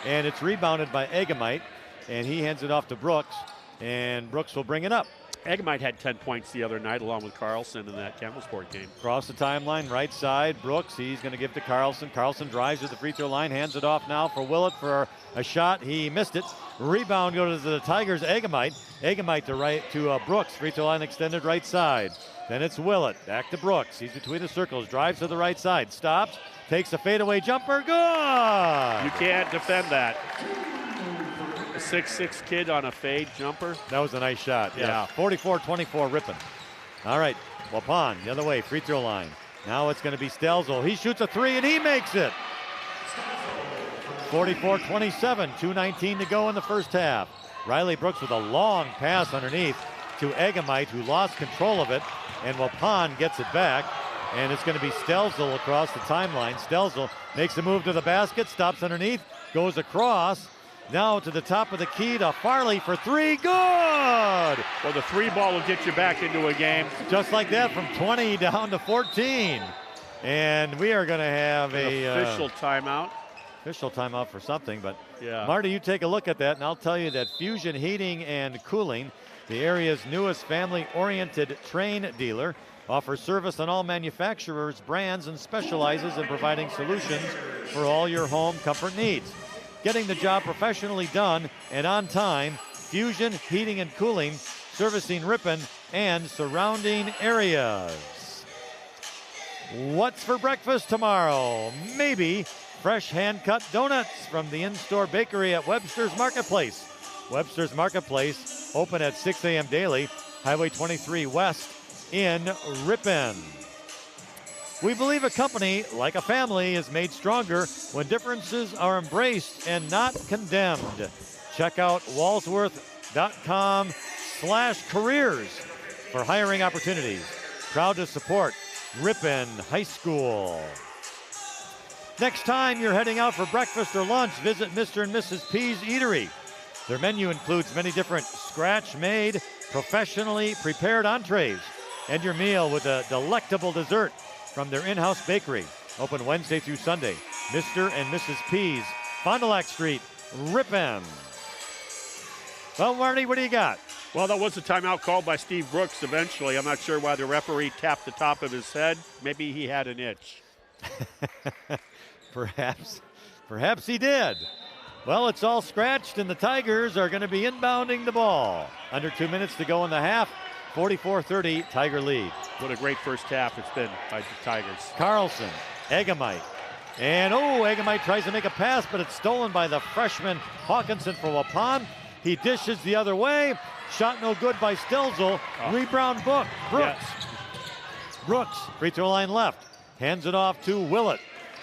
and it's rebounded by Egamite, and he hands it off to Brooks, and Brooks will bring it up. Egamite had 10 points the other night along with Carlson in that Campbellsport game. Across the timeline, right side, Brooks. He's going to give to Carlson. Carlson drives to the free throw line, hands it off now for Willett for a shot. He missed it. Rebound goes to the Tigers, Egamite. Egamite to Brooks. Free throw line extended right side. Then it's Willett. Back to Brooks. He's between the circles. Drives to the right side. Stops. Takes a fadeaway jumper. Good! You can't defend that. A 6'6" kid on a fade jumper. That was a nice shot. Yeah. 44-24 Ripon. All right. Waupun the other way. Free throw line. Now it's going to be Stelzel. He shoots a 3 and he makes it. 44-27. 2:19 to go in the first half. Riley Brooks with a long pass underneath to Egamite, who lost control of it. And Waupun gets it back, and it's going to be Stelzel across the timeline. Stelzel makes the move to the basket, stops underneath, goes across, now to the top of the key to Farley for 3, good! Well, the 3 ball will get you back into a game. Just like that, from 20 down to 14. And we are going to have an official timeout. Official timeout for something, but yeah. Marty, you take a look at that, and I'll tell you that Fusion Heating and Cooling, the area's newest family-oriented train dealer, offers service on all manufacturers' brands and specializes in providing solutions for all your home comfort needs. Getting the job professionally done and on time, Fusion Heating and Cooling, servicing Ripon and surrounding areas. What's for breakfast tomorrow? Maybe fresh hand-cut donuts from the in-store bakery at Webster's Marketplace. Webster's Marketplace, open at 6 a.m. daily, Highway 23 West in Ripon. We believe a company, like a family, is made stronger when differences are embraced and not condemned. Check out walsworth.com/careers for hiring opportunities. Proud to support Ripon High School. Next time you're heading out for breakfast or lunch, visit Mr. and Mrs. P's Eatery. Their menu includes many different scratch-made, professionally prepared entrees, and your meal with a delectable dessert from their in-house bakery. Open Wednesday through Sunday. Mr. and Mrs. P's, Fond du Lac Street, Ripon. Well, Marty, what do you got? Well, that was a timeout called by Steve Brooks eventually. I'm not sure why the referee tapped the top of his head. Maybe he had an itch. Perhaps he did. Well, it's all scratched, and the Tigers are going to be inbounding the ball. Under 2 minutes to go in the half. 44-30, Tiger lead. What a great first half it's been by the Tigers. Carlson, Egamite. And Egamite tries to make a pass, but it's stolen by the freshman Hawkinson for Waupun. He dishes the other way. Shot no good by Stelzel. Rebound Brooks. Yes. Brooks, free throw line left. Hands it off to Willett.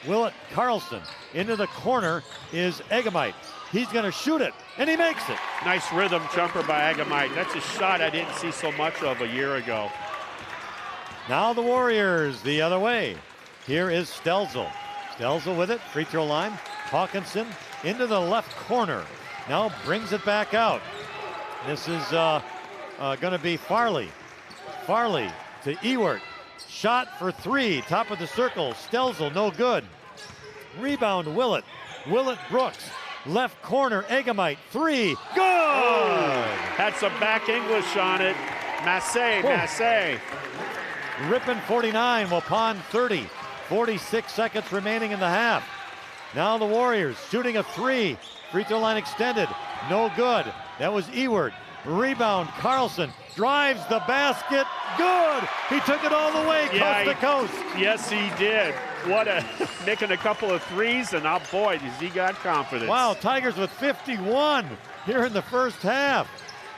Willett, Carlson. Into the corner is Egamite. He's going to shoot it, and he makes it. Nice rhythm jumper by Egamite. That's a shot I didn't see so much of a year ago. Now the Warriors the other way. Here is Stelzel. Stelzel with it, free throw line. Hawkinson into the left corner. Now brings it back out. This is going to be Farley. Farley to Ewert. Shot for three, top of the circle. Stelzel, no good. Rebound, Willett. Willett, Brooks. Left corner, Egamite. Three, good! Had some back English on it. Massey. Ripon 49, Waupun 30. 46 seconds remaining in the half. Now the Warriors shooting a three. Free throw line extended. No good. That was Ewert. Rebound, Carlson drives the basket. Good! He took it all the way, coast to coast. Yes, he did. Making a couple of threes, and boy, does he got confidence. Wow, Tigers with 51 here in the first half.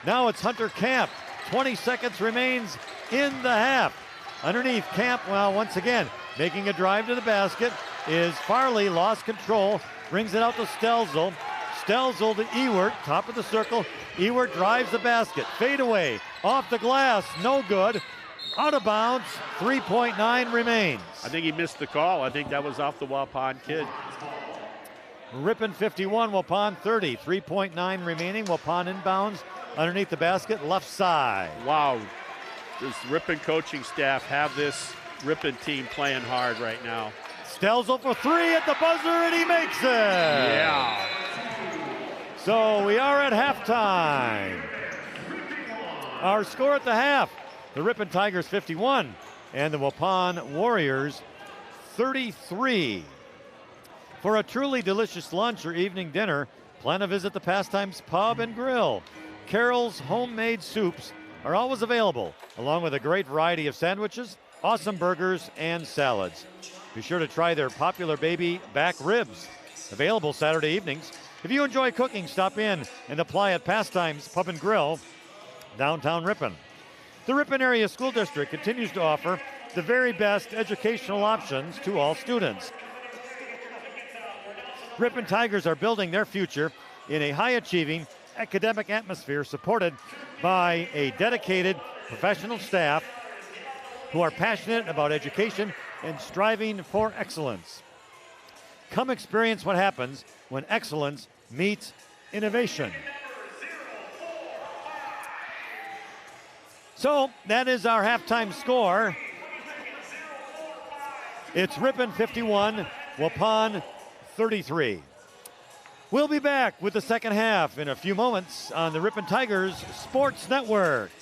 Now it's Hunter Camp. 20 seconds remains in the half. Underneath Camp, well, once again, making a drive to the basket is Farley, lost control, brings it out to Stelzel. Stelzel to Ewert, top of the circle. Ewert drives the basket, fade away, off the glass, no good. Out of bounds, 3.9 remains. I think he missed the call. I think that was off the Waupun kid. Ripon 51, Waupun 30. 3.9 remaining. Waupun inbounds underneath the basket, left side. Wow. Does Ripon coaching staff have this Ripon team playing hard right now? Stelzel for three at the buzzer, and he makes it. Yeah. So we are at halftime. Our score at the half, the Ripon Tigers 51 and the Waupun Warriors 33. For a truly delicious lunch or evening dinner, plan to visit the Pastimes Pub and Grill. Carol's homemade soups are always available, along with a great variety of sandwiches, awesome burgers, and salads. Be sure to try their popular baby back ribs, available Saturday evenings. If you enjoy cooking, stop in and apply at Pastimes Pub and Grill, downtown Ripon. The Ripon Area School District continues to offer the very best educational options to all students. Ripon Tigers are building their future in a high-achieving academic atmosphere supported by a dedicated professional staff who are passionate about education and striving for excellence. Come experience what happens when excellence meets innovation. So that is our halftime score. It's Ripon 51, Waupun 33. We'll be back with the second half in a few moments on the Ripon Tigers Sports Network.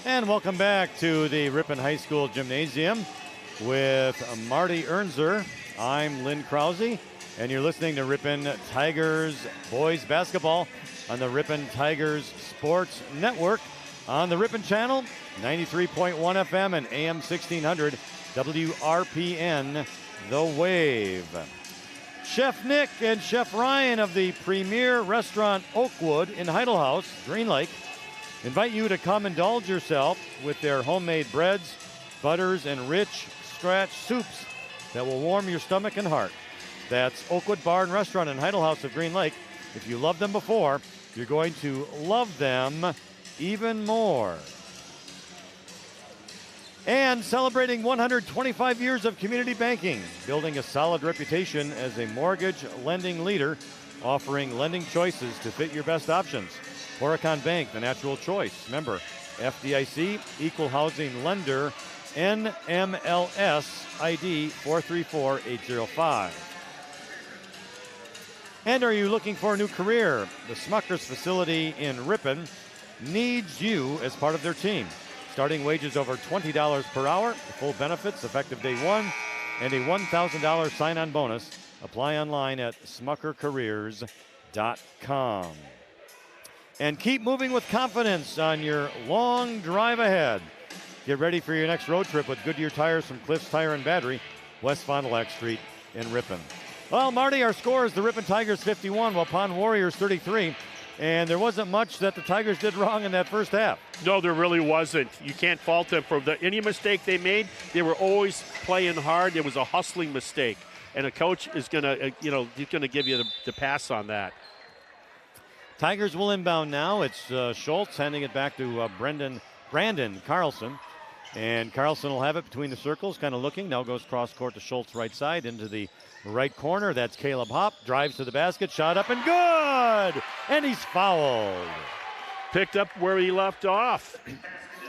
And welcome back to the Ripon High School Gymnasium with Marty Ernzer. I'm Lynn Krause, and you're listening to Ripon Tigers boys basketball on the Ripon Tigers Sports Network on the Ripon Channel, 93.1 FM and AM 1600 WRPN, The Wave. Chef Nick and Chef Ryan of the premier restaurant Oakwood in Heidel House, Green Lake, invite you to come indulge yourself with their homemade breads, butters, and rich scratch soups that will warm your stomach and heart. That's Oakwood Bar and Restaurant in Heidel House of Green Lake. If you loved them before, you're going to love them even more. And celebrating 125 years of community banking, building a solid reputation as a mortgage lending leader, offering lending choices to fit your best options. Horicon Bank, the natural choice. Member, FDIC, Equal Housing Lender, NMLS ID 434805. And are you looking for a new career? The Smuckers facility in Ripon needs you as part of their team. Starting wages over $20 per hour, full benefits effective day one, and a $1,000 sign-on bonus. Apply online at smuckercareers.com. And keep moving with confidence on your long drive ahead. Get ready for your next road trip with Goodyear tires from Cliffs Tire and Battery, West Fond du Lac Street in Ripon. Well, Marty, our score is the Ripon Tigers 51, Waupun Warriors 33. And there wasn't much that the Tigers did wrong in that first half. No, there really wasn't. You can't fault them for any mistake they made. They were always playing hard. It was a hustling mistake. And a coach is going to, he's going to give you the pass on that. Tigers will inbound now. It's Schultz handing it back to Brandon Carlson. And Carlson will have it between the circles, kind of looking. Now goes cross court to Schultz right side into the right corner. That's Caleb Hopp. Drives to the basket. Shot up and good! And he's fouled. Picked up where he left off.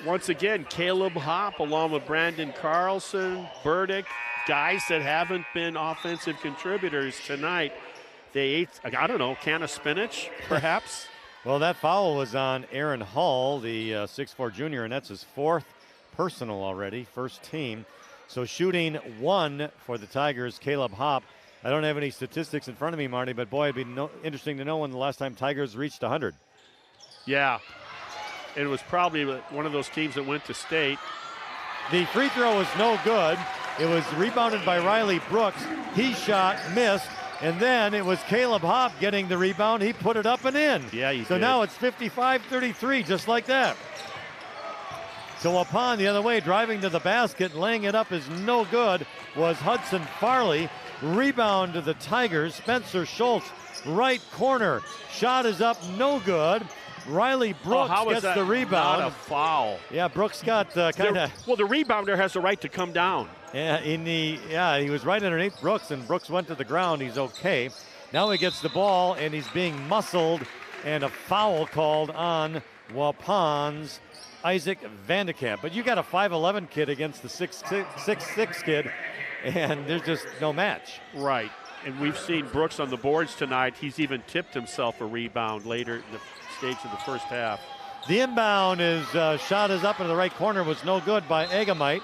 Once again, Caleb Hopp along with Brandon Carlson, Burdick, guys that haven't been offensive contributors tonight. They ate, I don't know, a can of spinach, perhaps? Well, that foul was on Aaron Hall, the 6'4 junior, and that's his fourth personal already, first team. So shooting one for the Tigers, Caleb Hopp. I don't have any statistics in front of me, Marty, but boy, it'd be interesting to know when the last time Tigers reached 100. Yeah, it was probably one of those teams that went to state. The free throw was no good. It was rebounded by Riley Brooks. He shot, missed. And then it was Caleb Hopp getting the rebound. He put it up and in. Yeah, he So did. now it's 55-33, just like that. So Waupun the other way, driving to the basket, laying it up is no good, was Hudson Farley. Rebound to the Tigers. Spencer Schultz, right corner. Shot is up, no good. Riley Brooks gets the rebound. Not a foul. Yeah, Brooks got kind of. Well, the rebounder has the right to come down. Yeah, he was right underneath Brooks, and Brooks went to the ground. He's okay. Now he gets the ball, and he's being muscled, and a foul called on Waupun's Isaac Vandekamp. But you got a 5'11 kid against the 6'6" kid, and there's just no match. Right, and we've seen Brooks on the boards tonight. He's even tipped himself a rebound later in the stage of the first half. The inbound is shot is up in the right corner, was no good by Agamite.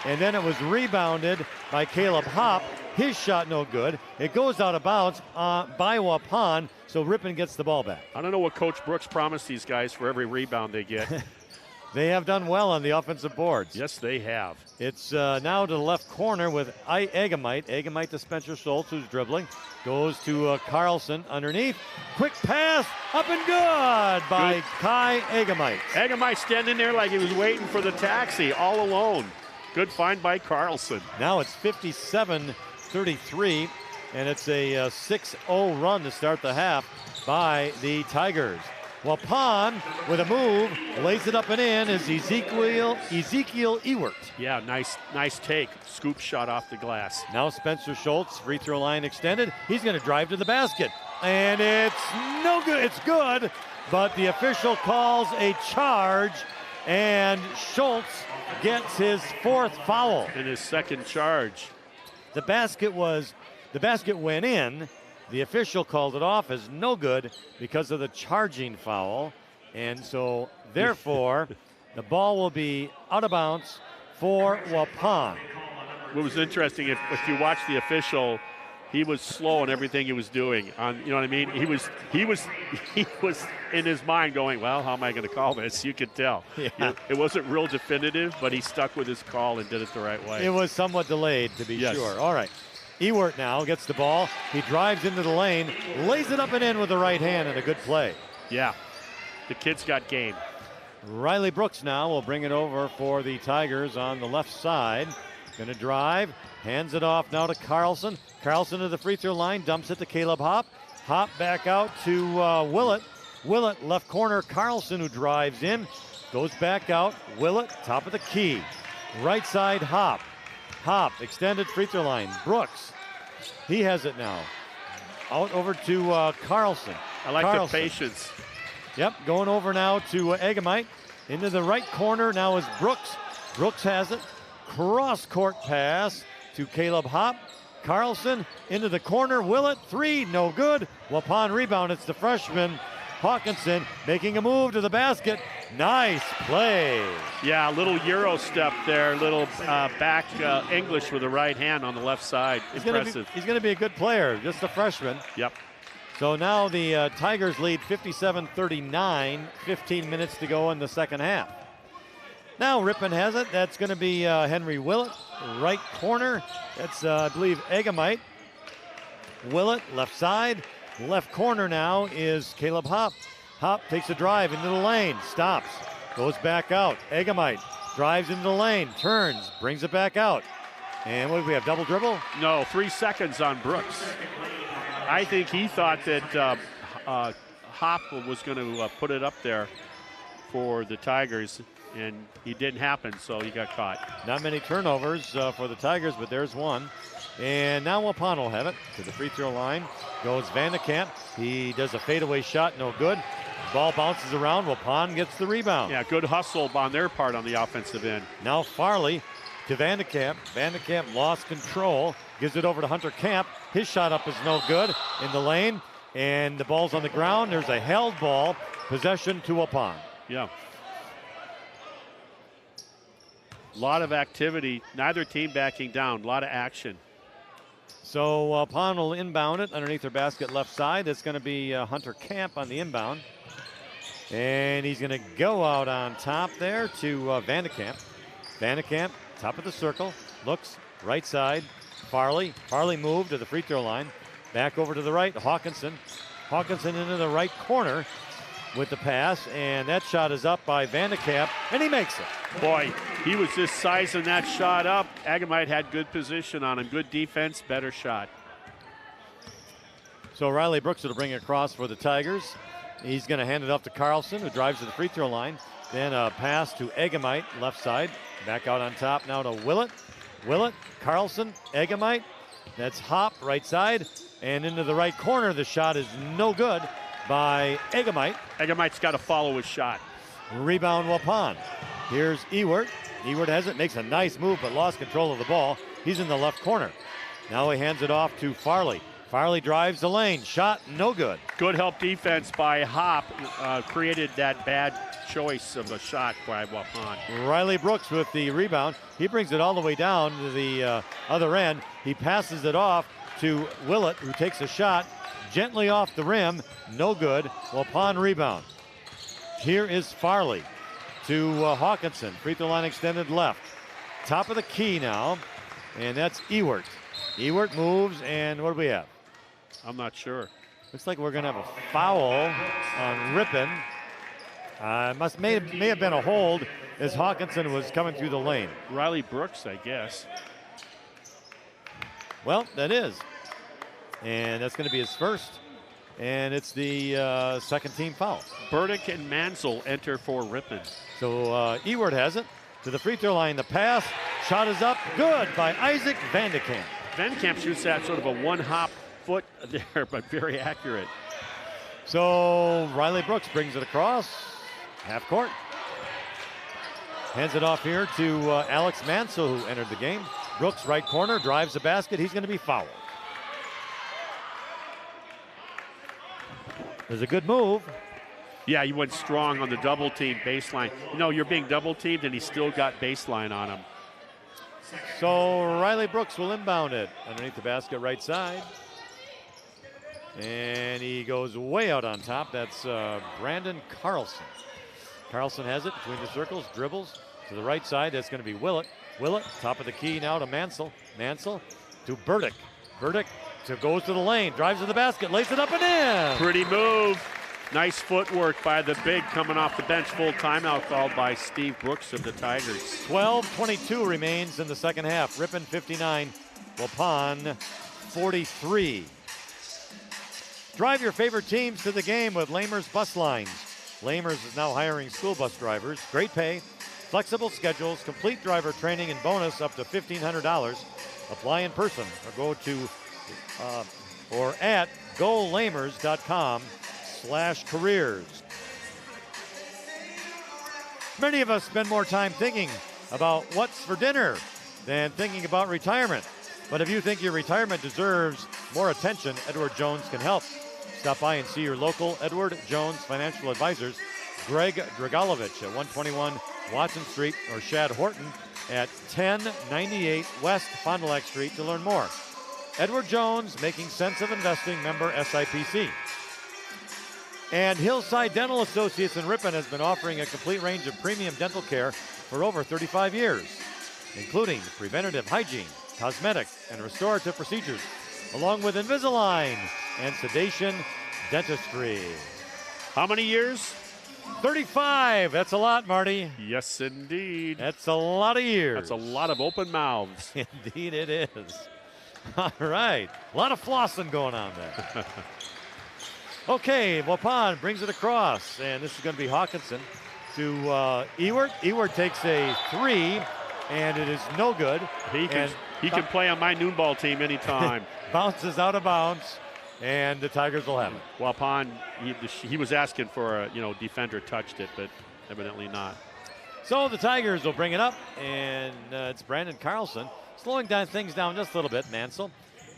And then it was rebounded by Caleb Hopp. His shot no good. It goes out of bounds by Waupun, so Ripon gets the ball back. I don't know what Coach Brooks promised these guys for every rebound they get. They have done well on the offensive boards. Yes, they have. It's now to the left corner with Agamite. Agamite to Spencer Schultz, who's dribbling. Goes to Carlson underneath. Quick pass, up and good by Kai Agamite. Agamite standing there like he was waiting for the taxi all alone. Good find by Carlson. Now it's 57-33, and it's a 6-0 run to start the half by the Tigers. Waupun with a move, lays it up and in is Ezekiel Ewert. Yeah, nice take. Scoop shot off the glass. Now Spencer Schultz, free throw line extended. He's going to drive to the basket. And it's no good. It's good, but the official calls a charge, and Schultz gets his fourth foul. In his second charge. The basket went in. The official called it off as no good because of the charging foul. And so, therefore, The ball will be out of bounds for Waupun. What was interesting, if you watch the official, he was slow in everything he was doing. You know what I mean? He was in his mind going, well, how am I going to call this? You could tell. Yeah. It wasn't real definitive, but he stuck with his call and did it the right way. It was somewhat delayed, to be Yes. sure. All right. Ewert now gets the ball. He drives into the lane, lays it up and in with the right hand, and a good play. Yeah, the kid's got game. Riley Brooks now will bring it over for the Tigers on the left side. Going to drive, hands it off now to Carlson. Carlson to the free throw line, dumps it to Caleb Hop. Hop back out to Willett. Willett, left corner, Carlson who drives in, goes back out. Willett, top of the key. Right side, Hop. Hop, extended free throw line. Brooks, he has it now. Out over to Carlson. I like Carlson. the patience. Yep, going over now to Egamite. Into the right corner now is Brooks. Brooks has it. Cross-court pass to Caleb Hop. Carlson into the corner. Willett, three, no good. Waupun rebound. It's the freshman, Hawkinson, making a move to the basket. Nice play. Yeah, a little Euro step there, little back English with the right hand on the left side. Impressive. He's going to be a good player, just a freshman. Yep. So now the Tigers lead 57-39, 15 minutes to go in the second half. Now Ripon has it. That's going to be Henry Willett, right corner. That's, I believe, Egamite. Willett, left side. Left corner now is Caleb Hop. Hop takes a drive into the lane, stops, goes back out. Egamite drives into the lane, turns, brings it back out. And what do we have, double dribble? No, 3 seconds on Brooks. I think he thought that Hop was going to put it up there for the Tigers, and it didn't happen, so he got caught. Not many turnovers for the Tigers, but there's one. And now Waupun will have it to the free throw line. Goes Van de Kamp. He does a fadeaway shot, no good. Ball bounces around. Waupun gets the rebound. Yeah, good hustle on their part on the offensive end. Now Farley to Van de Kamp. Van de Kamp lost control. Gives it over to Hunter Camp. His shot up is no good in the lane. And the ball's on the ground. There's a held ball. Possession to Waupun. Yeah. A lot of activity. Neither team backing down. A lot of action. So Waupun will inbound it underneath their basket left side. It's going to be Hunter Camp on the inbound. And he's going to go out on top there to Van de Kamp. Van de Kamp, top of the circle, looks right side. Farley moved to the free throw line. Back over to the right, Hawkinson. Hawkinson into the right corner with the pass, and that shot is up by Van de Kamp, and he makes it. Boy, he was just sizing that shot up. Agamite had good position on him. Good defense, better shot. So Riley Brooks will bring it across for the Tigers. He's going to hand it off to Carlson, who drives to the free throw line. Then a pass to Egamite, left side. Back out on top now to Willett. Willett, Carlson, Egamite. That's Hop, right side. And into the right corner, the shot is no good by Egamite. Egamite's got to follow his shot. Rebound Waupun. Here's Ewert. Ewert has it, makes a nice move, but lost control of the ball. He's in the left corner. Now he hands it off to Farley. Farley drives the lane. Shot no good. Good help defense by Hop. Created that bad choice of a shot by Waupun. Riley Brooks with the rebound. He brings it all the way down to the other end. He passes it off to Willett, who takes a shot gently off the rim. No good. Waupun rebound. Here is Farley to Hawkinson. Free throw line extended left. Top of the key now, and that's Ewert. Ewert moves, and what do we have? I'm not sure. Looks like we're going to have a foul on Ripon. May have been a hold as Hawkinson was coming through the lane. Riley Brooks, I guess. Well, that is. And that's going to be his first. And it's the second team foul. Burdick and Mansell enter for Ripon. So Ewert has it to the free throw line. The pass, shot is up, good by Isaac Van de Kamp. Van de Kamp shoots that sort of a one-hop foot there, but very accurate. So Riley Brooks brings it across half court. Hands it off here to Alex Mansell, who entered the game. Brooks, right corner, drives the basket. He's going to be fouled. There's a good move. Yeah, he went strong on the double team baseline. You know, you're being double teamed, and he still got baseline on him. So Riley Brooks will inbound it underneath the basket right side. And he goes way out on top. That's Brandon Carlson. Carlson has it between the circles, dribbles to the right side. That's going to be Willett. Willett, top of the key now to Mansell. Mansell to Burdick. Burdick goes to the lane, drives to the basket, lays it up and in. Pretty move. Nice footwork by the big coming off the bench. Full timeout called by Steve Brooks of the Tigers. 12:22 remains in the second half. Ripon 59, Waupun 43. Drive your favorite teams to the game with Lamers Bus Lines. Lamers is now hiring school bus drivers. Great pay, flexible schedules, complete driver training, and bonus up to $1,500. Apply in person or go to or at golamers.com/careers. Many of us spend more time thinking about what's for dinner than thinking about retirement. But if you think your retirement deserves more attention, Edward Jones can help. Stop by and see your local Edward Jones financial advisors, Greg Dragalovich at 121 Watson Street or Shad Horton at 1098 West Fond du Lac Street to learn more. Edward Jones, making sense of investing, member SIPC. And Hillside Dental Associates in Ripon has been offering a complete range of premium dental care for over 35 years, including preventative hygiene, cosmetic, and restorative procedures, along with Invisalign and sedation dentistry. How many years? 35. That's a lot, Marty. Yes, indeed. That's a lot of years. That's a lot of open mouths. Indeed it is. All right. A lot of flossing going on there. Okay, Waupun brings it across, and this is going to be Hawkinson to Ewert. Ewert takes a three, and it is no good. He can play on my noon ball team anytime. Bounces out of bounds, and the Tigers will have it. Waupun, he was asking for a defender touched it, but evidently not. So the Tigers will bring it up, and it's Brandon Carlson slowing down things down just a little bit. Mansell.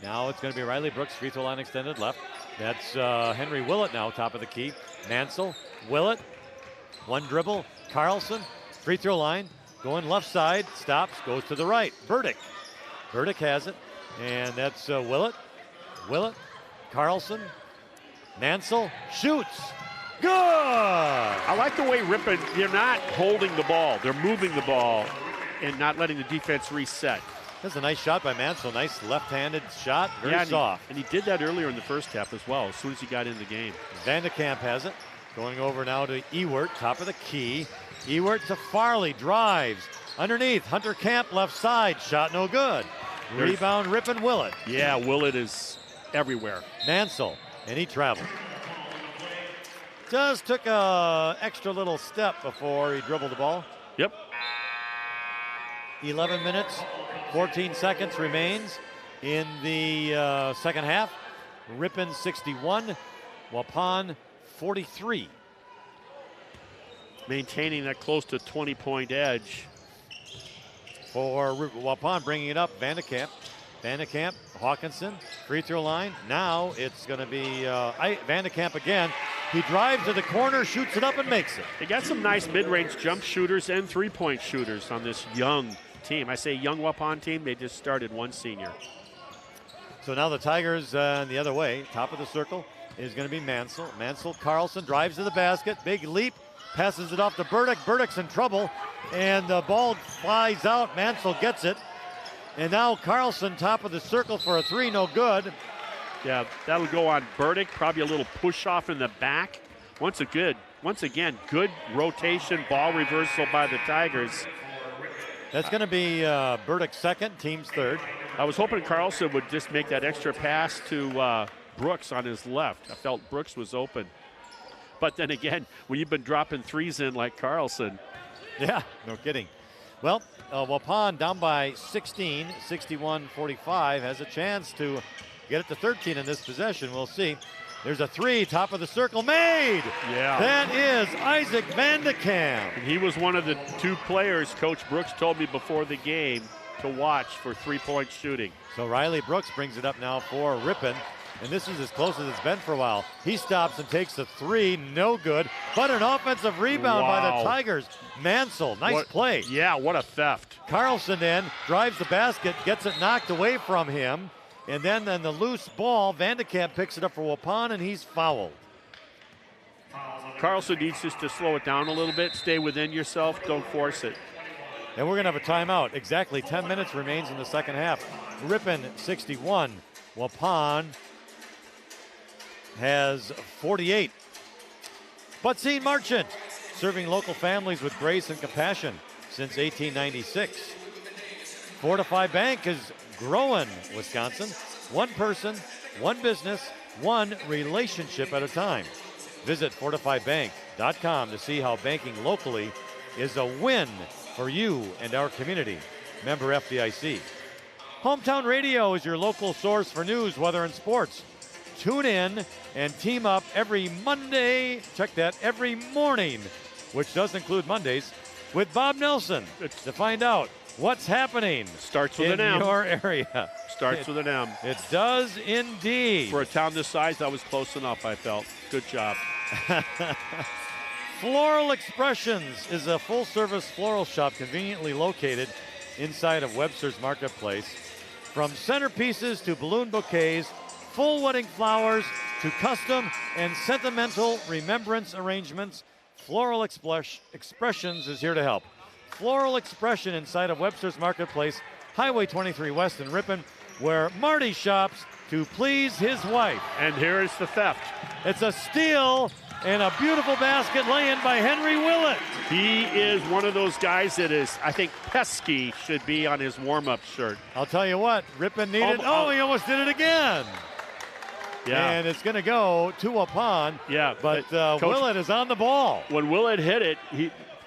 Now it's going to be Riley Brooks, free throw line extended left. That's Henry Willett now, top of the key. Mansell, Willett, one dribble. Carlson, free throw line, going left side, stops, goes to the right. Burdick. Burdick has it, and that's Willett. Willett, Carlson, Mansell, shoots. Good! I like the way Ripon, they're not holding the ball. They're moving the ball and not letting the defense reset. That's a nice shot by Mansell. Nice left-handed shot, very soft. And he did that earlier in the first half as well, as soon as he got in the game. Van de Kamp has it. Going over now to Ewert, top of the key. Ewert to Farley, drives. Underneath, Hunter Camp, left side. Shot no good. Rebound, Ripon Willett. Yeah, Willett is everywhere. Mansell, and he traveled. Just took a extra little step before he dribbled the ball. Yep. 11 minutes, 14 seconds remains in the second half. Ripon 61, Waupun 43. Maintaining that close to 20-point edge. For Waupun, bringing it up, Van de Kamp. Van de Kamp, Hawkinson, free throw line. Now it's going to be Van de Kamp again. He drives to the corner, shoots it up, and makes it. They got some nice mid-range jump shooters and three-point shooters on this young team. I say young Waupun team, they just started one senior. So now the Tigers the other way, top of the circle is going to be Mansell. Mansell, Carlson drives to the basket, big leap, passes it off to Burdick. Burdick's in trouble, and the ball flies out. Mansell gets it. And now Carlson, top of the circle for a three, no good. Yeah, that'll go on Burdick, probably a little push off in the back. Once again, good rotation, ball reversal by the Tigers. That's going to be Burdick's second, team's third. I was hoping Carlson would just make that extra pass to Brooks on his left. I felt Brooks was open. But then again, when you've been dropping threes in like Carlson. Yeah, no kidding. Well, Waupun down by 16, 61-45, has a chance to get it to 13 in this possession. We'll see. There's a three, top of the circle, made! Yeah. That is Isaac Van de Kamp. And he was one of the two players Coach Brooks told me before the game to watch for three-point shooting. So Riley Brooks brings it up now for Ripon. and this is as close as it's been for a while. He stops and takes the three, no good, but an offensive rebound by the Tigers. Mansell, nice play. Yeah, what a theft. Carlson then drives the basket, gets it knocked away from him, and then the loose ball, Vandekamp picks it up for Waupun, and he's fouled. Carlson needs just to slow it down a little bit, stay within yourself, don't force it. And we're going to have a timeout. Exactly 10 minutes remains in the second half. Ripon 61. Waupun has 48. Butzine Marchant, serving local families with grace and compassion since 1896. Fortify Bank is growing Wisconsin. One person, one business, one relationship at a time. Visit fortifybank.com to see how banking locally is a win for you and our community. Member FDIC. Hometown Radio is your local source for news, weather, and sports. Tune in and team up every Monday, check that, every morning, which does include Mondays, with Bob Nelson to find out what's happening Starts with in an M. your area. Starts with an M. It does indeed. For a town this size, that was close enough, I felt. Good job. Floral Expressions is a full-service floral shop conveniently located inside of Webster's Marketplace. From centerpieces to balloon bouquets, full wedding flowers to custom and sentimental remembrance arrangements, Floral Expressions is here to help. Floral Expression inside of Webster's Marketplace, Highway 23 West in Ripon, where Marty shops to please his wife. And here is the theft. It's a steal and a beautiful basket lay-in by Henry Willett. He is one of those guys that is, I think, pesky should be on his warm-up shirt. I'll tell you what, Ripon needed, he almost did it again. Yeah. And it's going to go to Waupun. Yeah. But Willett is on the ball. When Willett hit it,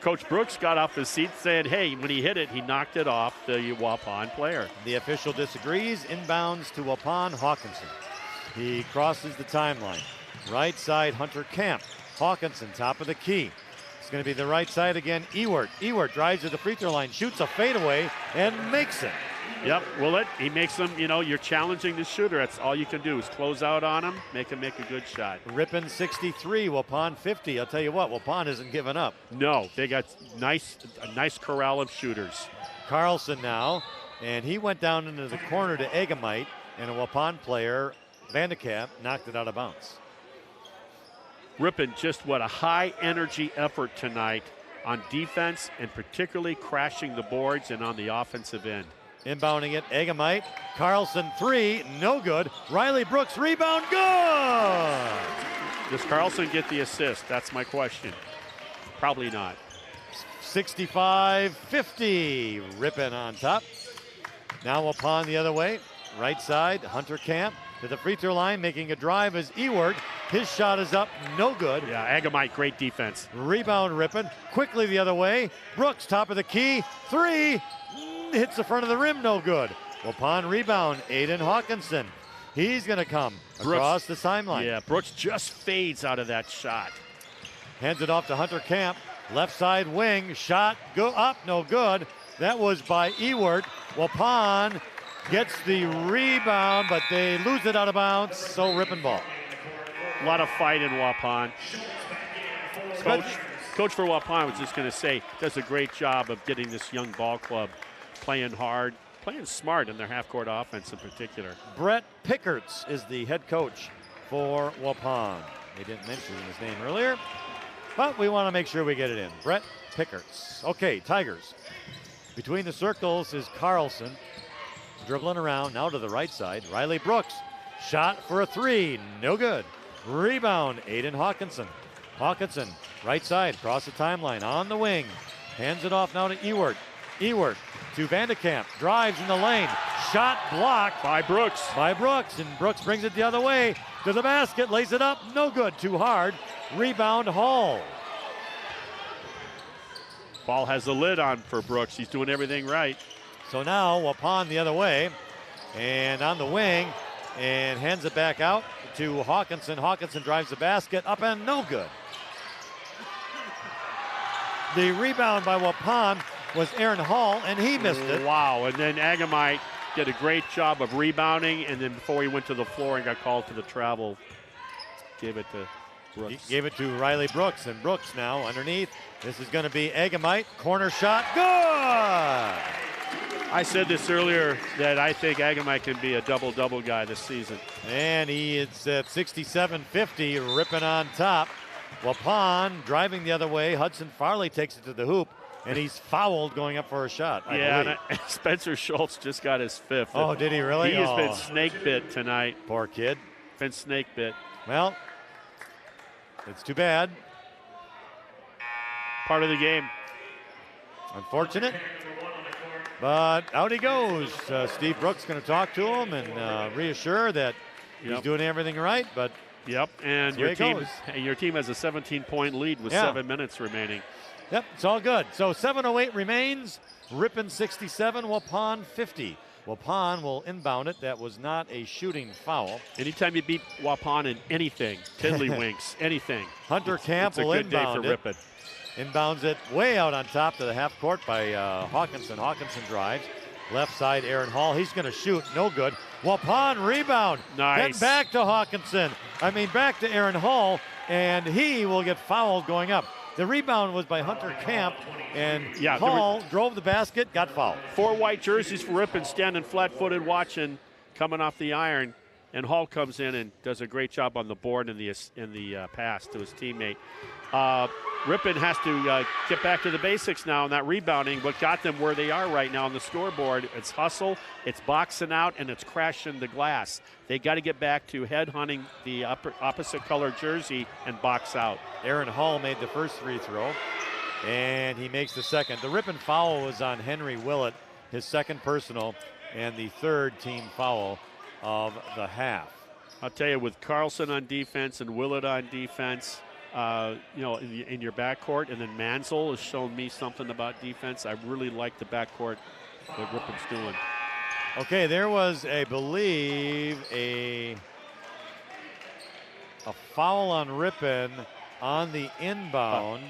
Coach Brooks got off his seat saying, hey, when he hit it, he knocked it off the Waupun player. The official disagrees. Inbounds to Waupun, Hawkinson. He crosses the timeline. Right side, Hunter Camp. Hawkinson, top of the key. It's going to be the right side again, Ewert. Ewert drives to the free throw line, shoots a fadeaway, and makes it. Yep, Willett, he makes them, you're challenging the shooter. That's all you can do is close out on him, make him make a good shot. Ripon 63, Waupun 50. I'll tell you what, Waupun isn't giving up. No, they got a nice corral of shooters. Carlson now, and he went down into the corner to Egamite, and a Waupun player, Vandekamp, knocked it out of bounds. Ripon, just what a high energy effort tonight on defense and particularly crashing the boards and on the offensive end. Inbounding it, Egamite. Carlson three, no good. Riley Brooks rebound, good! Does Carlson get the assist? That's my question. Probably not. 65-50, Ripon on top. Now Waupun the other way. Right side, Hunter Camp to the free throw line, making a drive as Ewert. His shot is up, no good. Yeah, Egamite, great defense. Rebound Ripon, quickly the other way. Brooks, top of the key, three, hits the front of the rim, no good. Waupun rebound, Aiden Hawkinson. He's gonna come across the timeline. Yeah, Brooks just fades out of that shot. Hands it off to Hunter Camp, left side wing, shot, go up, no good. That was by Ewert. Waupun gets the rebound, but they lose it out of bounds, so Ripon ball. A lot of fight in Waupun. Coach for Waupun was just going to say, does a great job of getting this young ball club playing hard, playing smart in their half-court offense in particular. Brett Pickerts is the head coach for Waupun. They didn't mention his name earlier, but we want to make sure we get it in. Brett Pickerts. Okay, Tigers. Between the circles is Carlson. Dribbling around, now to the right side. Riley Brooks, shot for a three, no good. Rebound, Aiden Hawkinson. Hawkinson, right side, across the timeline, on the wing. Hands it off now to Ewert. Ewert to Vandekamp, drives in the lane. Shot blocked by Brooks. And Brooks brings it the other way to the basket, lays it up, no good, too hard. Rebound, Hall. Ball has the lid on for Brooks. He's doing everything right. So now Waupun the other way and on the wing and hands it back out to Hawkinson. Hawkinson drives the basket up and no good. The rebound by Waupun was Aaron Hall and he missed it. Wow, and then Egamite did a great job of rebounding, and then before he went to the floor and got called to the travel, gave it to Brooks. He gave it to Riley Brooks, and Brooks now underneath. This is going to be Agamite. Corner shot, good! I said this earlier that I think Agamite can be a double-double guy this season. And he is at 67-50, Ripon on top. Waupun driving the other way. Hudson Farley takes it to the hoop, and he's fouled going up for a shot. I believe. And Spencer Schultz just got his 5th. Oh, did he really? He has been snake bit tonight. Poor kid. Been snake bit. Well, it's too bad. Part of the game. Unfortunate. But out he goes. Steve Brooks going to talk to him and reassure that he's doing everything right. But and your team has a 17-point lead with 7 minutes remaining. Yep, it's all good. So 7:08 remains. Ripon 67, Waupun 50. Waupun will inbound it. That was not a shooting foul. Anytime you beat Waupun in anything, tiddlywinks, anything. Hunter Camp will inbound it. Ripon. Inbounds it way out on top to the half court by Hawkinson. Hawkinson drives. Left side, Aaron Hall. He's going to shoot. No good. Waupun rebound. Nice. Then back to Hawkinson. Back to Aaron Hall, and he will get fouled going up. The rebound was by Hunter Camp, and Hall drove the basket, got fouled. 4 white jerseys for Ripon, standing flat-footed watching, coming off the iron, and Hall comes in and does a great job on the board in the pass to his teammate. Ripon has to get back to the basics now in that rebounding. What got them where they are right now on the scoreboard, it's hustle, it's boxing out, and it's crashing the glass. They got to get back to head hunting the opposite color jersey and box out. Aaron Hall made the first free throw, and he makes the second. The Ripon foul was on Henry Willett, his second personal, and the third team foul of the half. I'll tell you, with Carlson on defense and Willett on defense, in your backcourt, and then Mansell has shown me something about defense. I really like the backcourt that Ripon's doing. Okay, there was, I believe, a foul on Ripon on the inbound.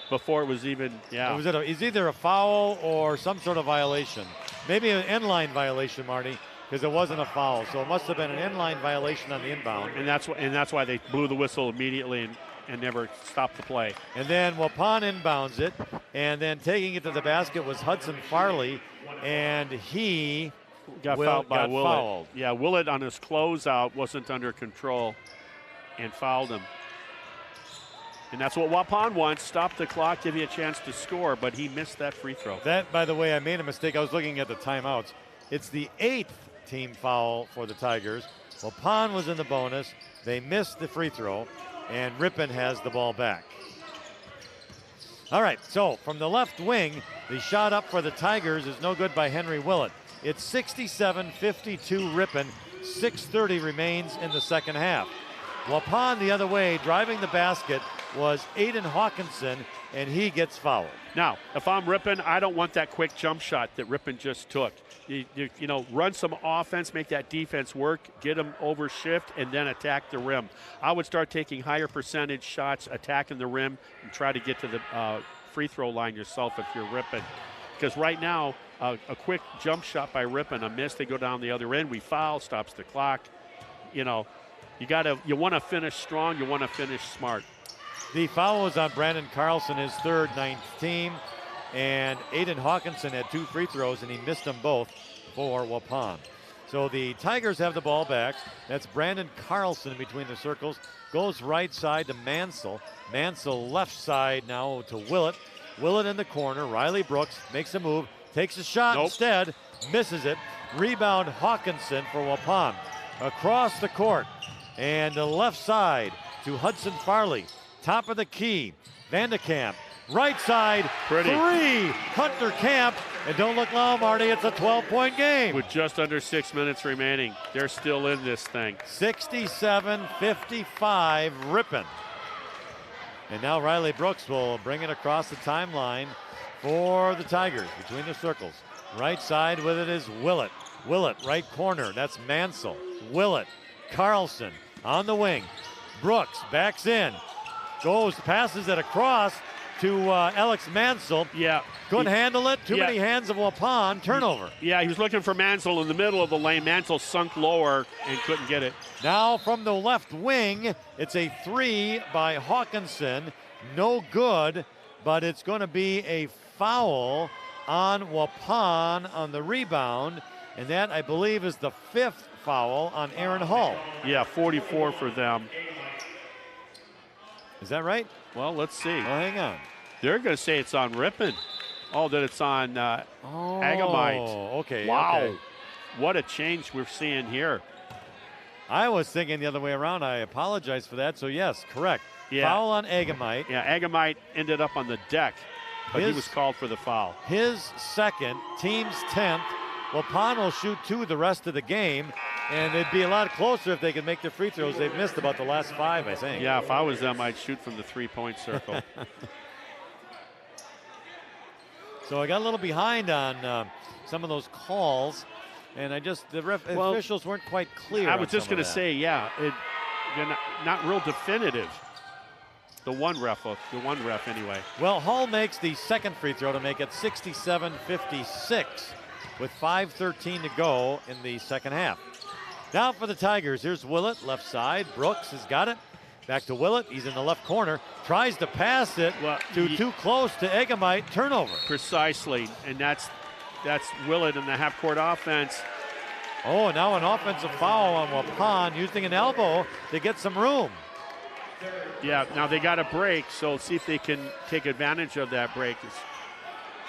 Before it was even, It's either a foul or some sort of violation. Maybe an end-line violation, Marty, because it wasn't a foul. So it must have been an end-line violation on the inbound. And that's why they blew the whistle immediately and never stopped the play. And then Waupun inbounds it, and then taking it to the basket was Hudson Farley, and he got fouled by Willett. Fouled. Yeah, Willett on his closeout wasn't under control and fouled him. And that's what Waupun wants, stop the clock, give you a chance to score, but he missed that free throw. That, by the way, I made a mistake. I was looking at the timeouts. It's the 8th team foul for the Tigers. Waupun was in the bonus. They missed the free throw, and Ripon has the ball back. All right, so from the left wing, the shot up for the Tigers is no good by Henry Willett. It's 67-52 Ripon. 6:30 remains in the second half. Waupun the other way, driving the basket, was Aiden Hawkinson, and he gets fouled. Now, if I'm Ripon, I don't want that quick jump shot that Ripon just took. You run some offense, make that defense work, get them over shift, and then attack the rim. I would start taking higher percentage shots, attacking the rim, and try to get to the free throw line yourself if you're Ripon. Because right now, a quick jump shot by Ripon, a miss, they go down the other end, we foul, stops the clock. You want to finish strong, you want to finish smart. The foul was on Brandon Carlson, his third, 9th team. And Aiden Hawkinson had 2 free throws, and he missed them both for Waupun. So the Tigers have the ball back. That's Brandon Carlson between the circles. Goes right side to Mansell. Mansell left side now to Willett. Willett in the corner. Riley Brooks makes a move, takes a shot instead, misses it. Rebound Hawkinson for Waupun. Across the court, and the left side to Hudson Farley. Top of the key, Vandekamp. Right side, Pretty. 3, Hunter Camp. And don't look low, Marty, it's a 12-point game. With just under 6 minutes remaining, they're still in this thing. 67-55 Ripon. And now Riley Brooks will bring it across the timeline for the Tigers between the circles. Right side with it is Willett. Willett, right corner, that's Mansell. Willett, Carlson on the wing. Brooks backs in, passes it across to Alex Mansell. Yeah. Couldn't handle it. Too Yeah. many hands of Waupun. Turnover. Yeah, he was looking for Mansell in the middle of the lane. Mansell sunk lower and couldn't get it. Now from the left wing, it's a 3 by Hawkinson. No good, but it's going to be a foul on Waupun on the rebound, and that, I believe, is the 5th foul on Aaron Hull. Yeah, 44 for them. Is that right? Well, let's see. Oh, hang on. They're going to say it's on Ripon. Oh, that it's on Agamite. Okay. Wow. Okay. What a change we're seeing here. I was thinking the other way around. I apologize for that. So, yes, correct. Yeah. Foul on Agamite. Yeah, Agamite ended up on the deck, but he was called for the foul. His second, team's 10th. Waupun will shoot 2 the rest of the game, and it'd be a lot closer if they could make their free throws. They've missed about the last 5, I think. Yeah, if I was them, I'd shoot from the three-point circle. So I got a little behind on some of those calls, and officials weren't quite clear. I was just going to say, yeah, they're not real definitive. The one ref anyway. Well, Hull makes the second free throw to make it 67-56 with 5:13 to go in the second half. Now for the Tigers, here's Willett, left side. Brooks has got it. Back to Willett, he's in the left corner. Tries to pass it too close to Agamite, turnover. Precisely, and that's Willett in the half-court offense. Oh, now an offensive foul on Waupun, using an elbow to get some room. Yeah, now they got a break, so see if they can take advantage of that break.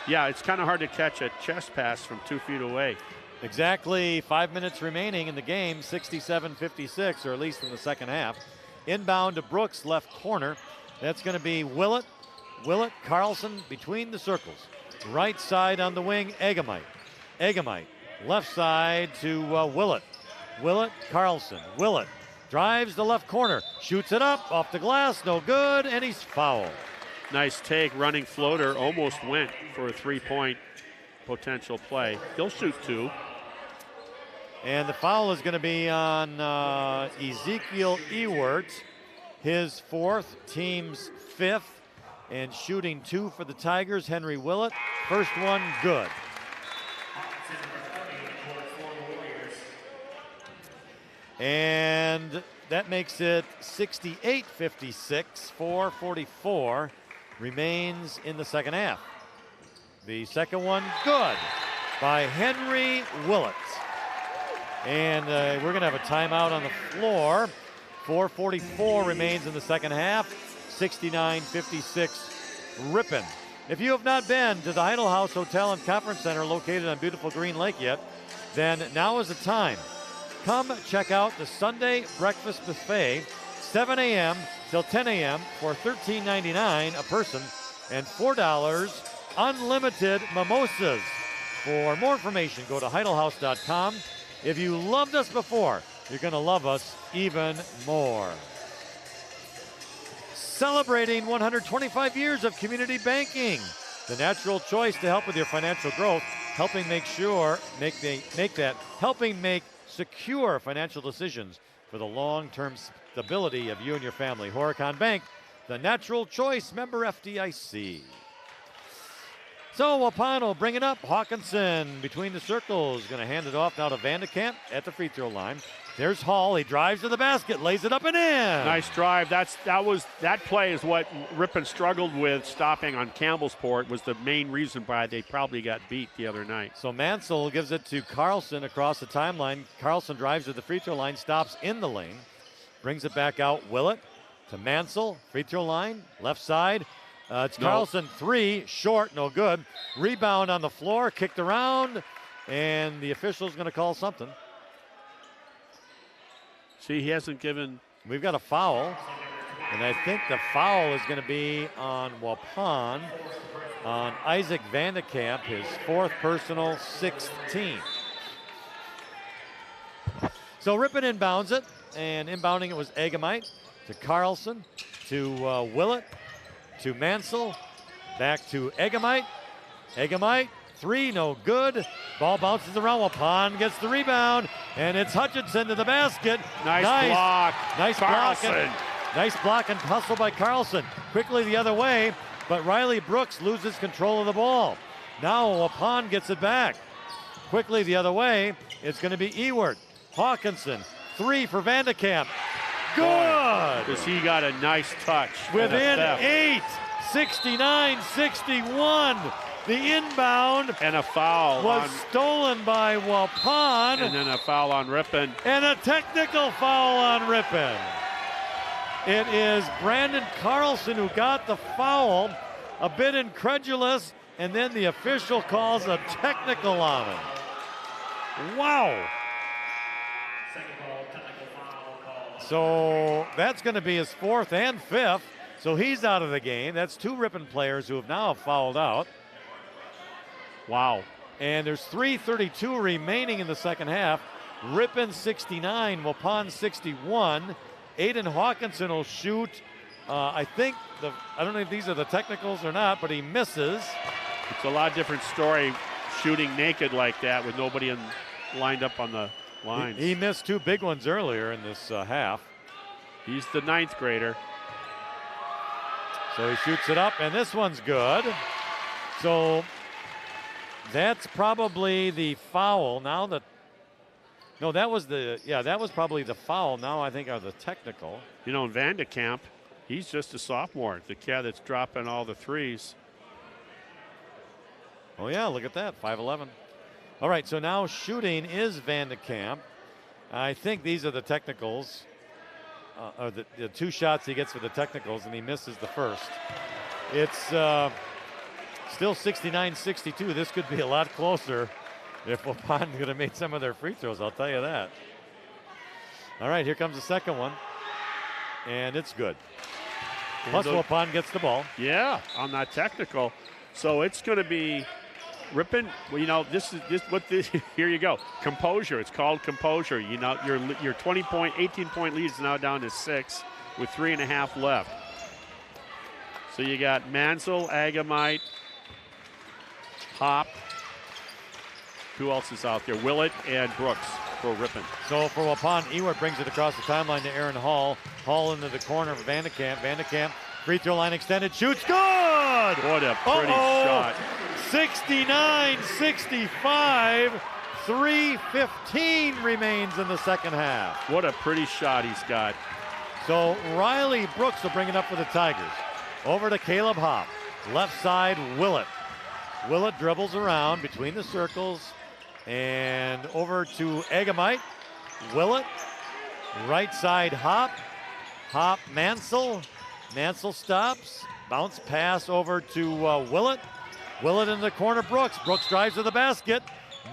It's kind of hard to catch a chest pass from 2 feet away. Exactly 5 minutes remaining in the game, 67-56, or at least in the second half. Inbound to Brooks, left corner. That's going to be Willett. Willett, Carlson between the circles. Right side on the wing, Agamite. Agamite, left side to Willett. Willett, Carlson. Willett drives the left corner, shoots it up, off the glass, no good, and he's fouled. Nice take, running floater, almost went for a 3-point potential play. He'll shoot 2. And the foul is going to be on Ezekiel Ewert, his 4th, team's 5th, and shooting 2 for the Tigers, Henry Willett. First one, good. And that makes it 68-56, 4:44 remains in the second half. The second one, good, by Henry Willett. And we're going to have a timeout on the floor. 4:44 remains in the second half. 69-56 Ripon. If you have not been to the Heidel House Hotel and Conference Center located on beautiful Green Lake yet, then now is the time. Come check out the Sunday breakfast buffet, 7 a.m. till 10 a.m. for $13.99 a person and $4 unlimited mimosas. For more information, go to heidelhouse.com. If you loved us before, you're going to love us even more. Celebrating 125 years of community banking, the natural choice to help with your financial growth, helping make secure financial decisions for the long-term stability of you and your family. Horicon Bank, the natural choice, member FDIC. So Waupun will bring it up. Hawkinson between the circles, going to hand it off now to Vandekamp at the free throw line. There's Hall. He drives to the basket, lays it up and in. Nice drive. That play is what Ripon struggled with stopping on Campbellsport, was the main reason why they probably got beat the other night. So Mansell gives it to Carlson across the timeline. Carlson drives to the free throw line, stops in the lane, brings it back out. Willett to Mansell, free throw line, left side. It's Carlson, 3, short, no good. Rebound on the floor, kicked around, and the official's going to call something. See, he hasn't given. We've got a foul, and I think the foul is going to be on Waupun, on Isaac Vandekamp, his 4th personal, 6th team. So Ripon inbounds it, and inbounding it was Agamite to Carlson, to Willett, to Mansell, back to Agamite. Agamite, 3, no good. Ball bounces around. Waupun gets the rebound, and it's Hutchinson to the basket. Nice block. Nice Carlson. block. Nice block and hustle by Carlson. Quickly the other way. but Riley Brooks loses control of the ball. Now Waupun gets it back. Quickly the other way, it's going to be Ewert. Hawkinson, 3 for Vandekamp. Good! Because he got a nice touch. Within 8, 69-61. The inbound and a foul was stolen by Waupun. And then a foul on Ripon. And a technical foul on Ripon. It is Brandon Carlson who got the foul, a bit incredulous, and then the official calls a technical on him. Wow. So that's going to be his 4th and 5th. So he's out of the game. That's 2 Ripon players who have now fouled out. Wow. And there's 3:32 remaining in the second half. Ripon 69, Waupun 61. Aiden Hawkinson will shoot. I don't know if these are the technicals or not, but he misses. It's a lot different story shooting naked like that with nobody lined up on the lines. He missed 2 big ones earlier in this half. He's the 9th grader. So he shoots it up, and this one's good. So that's probably the foul. That was probably the foul. Now I think are the technical. You know, in Vandekamp, he's just a sophomore. The cat that's dropping all the threes. Oh yeah, look at that, 5'11". All right, so now shooting is Vandekamp. I think these are the technicals. Or the 2 shots he gets for the technicals, and he misses the first. It's still 69-62. This could be a lot closer if Waupun could have made some of their free throws, I'll tell you that. All right, here comes the second one, and it's good. Plus Waupun gets the ball. Yeah, on that technical. So it's going to be Ripon. Well, you know, here you go. Composure. It's called composure. You know, your 18-point lead is now down to 6 with 3.5 left. So you got Mansell, Agamite, Hop. Who else is out there? Willett and Brooks for Ripon. So for Waupun, Ewert brings it across the timeline to Aaron Hall. Hall into the corner for Vandekamp. Vandekamp, free throw line extended, shoots, good! What a pretty shot. 69-65, 3:15 remains in the second half. What a pretty shot he's got. So Riley Brooks will bring it up for the Tigers. Over to Caleb Hop. Left side, Willett. Willett dribbles around between the circles and over to Agamite. Willett. Right side, Hop. Hop, Mansell. Mansell stops. Bounce pass over to Willett. Willett in the corner, Brooks. Brooks drives to the basket.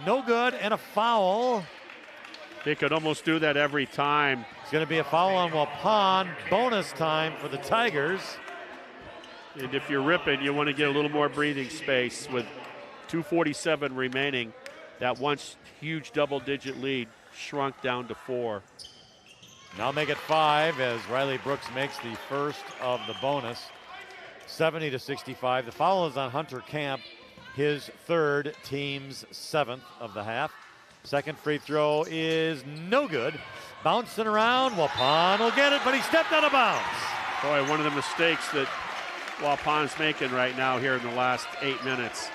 No good, and a foul. They could almost do that every time. It's going to be a foul on Waupun. Bonus time for the Tigers. And if you're Ripon, you want to get a little more breathing space with 2:47 remaining. That once huge double-digit lead shrunk down to 4. Now make it 5 as Riley Brooks makes the first of the bonus. 70-65. The foul is on Hunter Camp, his 3rd, team's 7th of the half. Second free throw is no good. Bouncing around, Waupun will get it, but he stepped out of bounds. Boy, one of the mistakes that Waupun's making right now here in the last 8 minutes.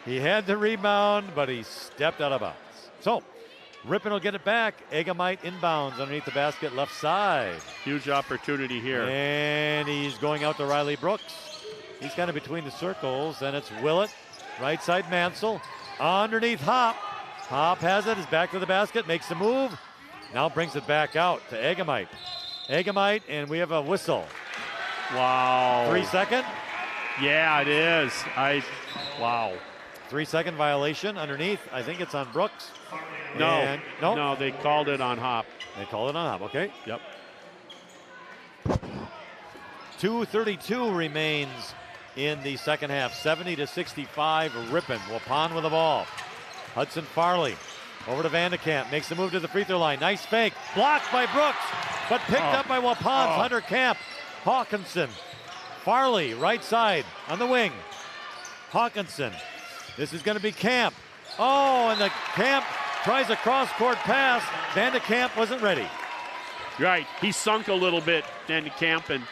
He had the rebound, but he stepped out of bounds. So, Ripon will get it back. Agamite inbounds underneath the basket, left side. Huge opportunity here. And he's going out to Riley Brooks. He's kind of between the circles, and it's Willett. Right side, Mansell. Underneath Hop. Hop has it, is back to the basket, makes the move. Now brings it back out to Agamite. Agamite, and we have a whistle. Wow. 3 second? Yeah, it is. Wow. 3 second violation underneath. I think it's on Brooks. No, they called it on Hop. They called it on Hop, okay. Yep. 2:32 remains in the second half. 70-65, Ripon. Waupun with the ball. Hudson Farley over to Vandekamp. Makes the move to the free throw line. Nice fake. Blocked by Brooks, but picked up by Waupun's Hunter Camp. Hawkinson. Farley, right side on the wing. Hawkinson. This is going to be Camp. Oh, and the Camp tries a cross-court pass. Vandekamp wasn't ready. Right. He sunk a little bit, Vandekamp, and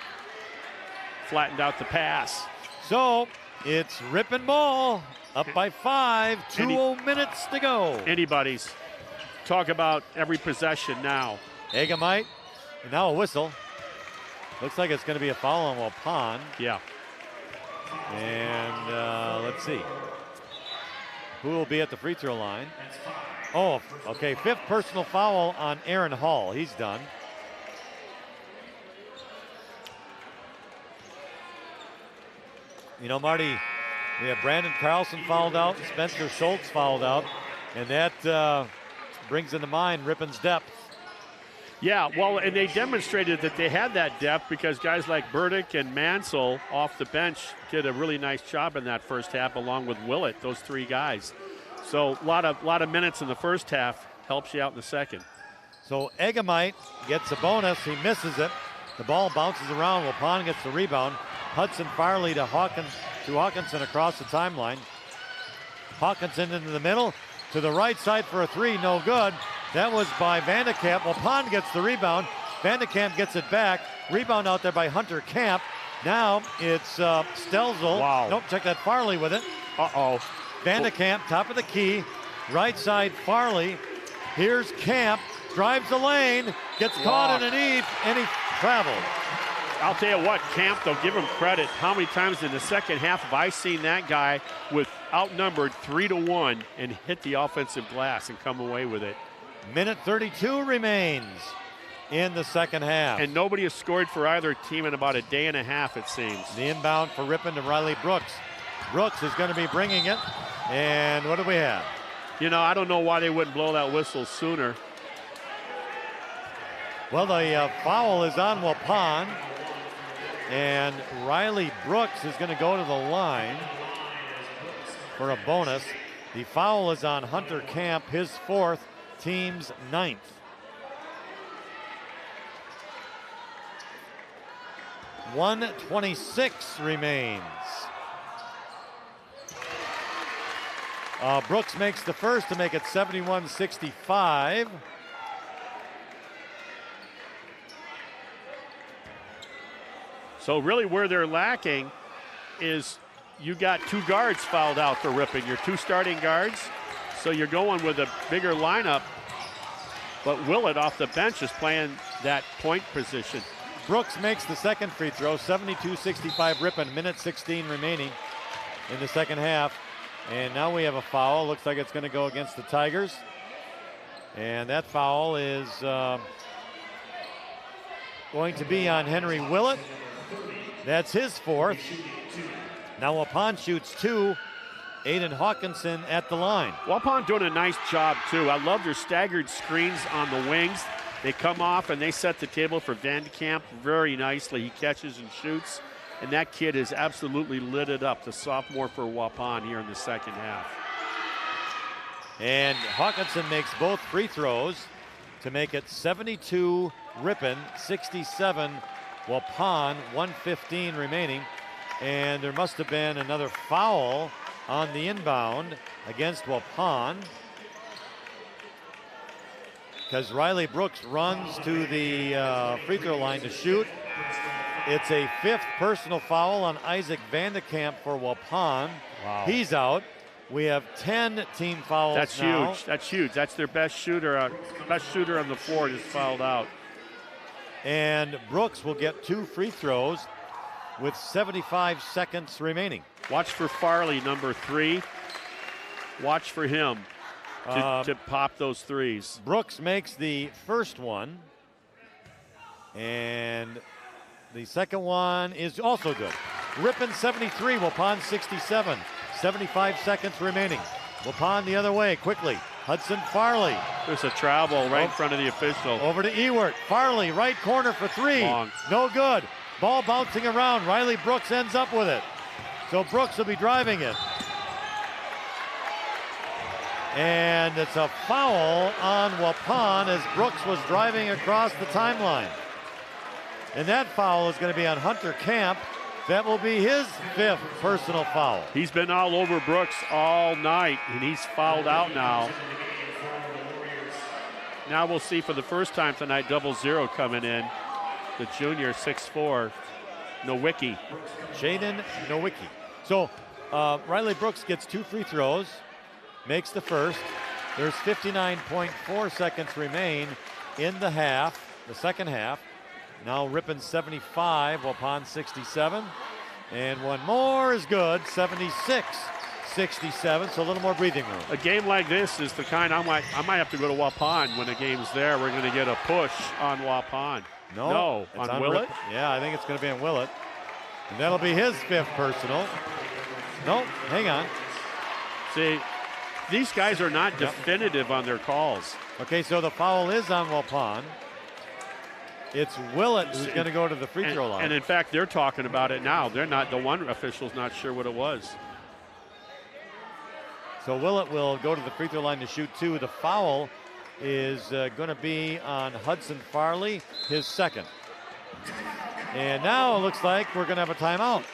flattened out the pass. So it's Ripon ball, up by 5, 2 minutes to go. Anybody's. Talk about every possession now. Egamite, and now a whistle. Looks like it's going to be a foul on Waupun. Yeah. And let's see. Who will be at the free throw line? Oh, okay, 5th personal foul on Aaron Hall. He's done. You know, Marty, we have Brandon Carlson fouled out, Spencer Schultz fouled out, and that brings into mind Ripon's depth. Yeah, well, and they demonstrated that they had that depth because guys like Burdick and Mansell off the bench did a really nice job in that first half, along with Willett, those 3 guys. So a lot of minutes in the first half helps you out in the second. So Egamite gets a bonus. He misses it. The ball bounces around. Waupun gets the rebound. Hudson Farley to Hawkinson across the timeline. Hawkinson into the middle. To the right side for a 3. No good. That was by Vandekamp. Waupun gets the rebound. Vandekamp gets it back. Rebound out there by Hunter Camp. Now it's Stelzel. Wow. Nope, check that. Farley with it. Uh-oh. Vandekamp, top of the key. Right side, Farley. Here's Camp. Drives the lane. Gets caught in an eve, and he traveled. I'll tell you what, Camp, they'll give him credit. How many times in the second half have I seen that guy with outnumbered 3-1 and hit the offensive glass and come away with it? Minute 32 remains in the second half. And nobody has scored for either team in about a day and a half, it seems. The inbound for Ripon to Riley Brooks. Brooks is going to be bringing it. And what do we have? You know, I don't know why they wouldn't blow that whistle sooner. Well, the foul is on Waupun. And Riley Brooks is going to go to the line for a bonus. The foul is on Hunter Camp, his 4th, team's 9th. .126 remains. Brooks makes the first to make it 71-65. So really where they're lacking is you got 2 guards fouled out for Ripon, your 2 starting guards. So you're going with a bigger lineup, but Willett off the bench is playing that point position. Brooks makes the second free throw, 72-65 Ripon, minute 16 remaining in the second half. And now we have a foul. Looks like it's going to go against the Tigers. And that foul is going to be on Henry Willett. That's his 4th. Now Waupun shoots 2. Aiden Hawkinson at the line. Waupun doing a nice job too. I love their staggered screens on the wings. They come off and they set the table for Vandekamp very nicely. He catches and shoots, and that kid has absolutely lit it up, the sophomore for Waupun here in the second half. And Hawkinson makes both free throws to make it 72 Ripon, 67 Waupun, 1:15 remaining. And there must have been another foul on the inbound against Waupun, because Riley Brooks runs to the free throw line to shoot. It's a 5th personal foul on Isaac Vandekamp for Waupun. Wow. He's out. We have 10 team fouls. That's now. huge. That's huge. That's their best shooter on the floor just fouled out. And Brooks will get 2 free throws with 75 seconds remaining. Watch for Farley, number 3. Watch for him to pop those threes. Brooks makes the first one, and the second one is also good. Ripon 73, Waupun 67. 75 seconds remaining. Waupun the other way quickly. Hudson Farley. There's a travel right in front of the official. Over to Ewert. Farley, right corner for 3. Long. No good. Ball bouncing around. Riley Brooks ends up with it. So Brooks will be driving it. And it's a foul on Waupun as Brooks was driving across the timeline. And that foul is going to be on Hunter Camp. That will be his 5th personal foul. He's been all over Brooks all night, and he's fouled out now. Now we'll see for the first time tonight, 0-0 coming in. The junior, 6'4", Nowicki. Jaden Nowicki. So Riley Brooks gets 2 free throws, makes the first. There's 59.4 seconds remain in the half, the second half. Now Ripon 75, Waupun 67. And one more is good, 76-67, so a little more breathing room. A game like this is the kind I might have to go to Waupun when the game's there. We're going to get a push on Waupun. No, on Willett? Yeah, I think it's going to be on Willett. And that'll be his 5th personal. No, hang on. See, these guys are not definitive on their calls. Okay, so the foul is on Waupun. It's Willett who's going to go to the free throw line. And in fact, they're talking about it now. They're not, the one official's not sure what it was. So Willett will go to the free throw line to shoot 2. The foul is going to be on Hudson Farley, his 2nd. And now it looks like we're going to have a timeout.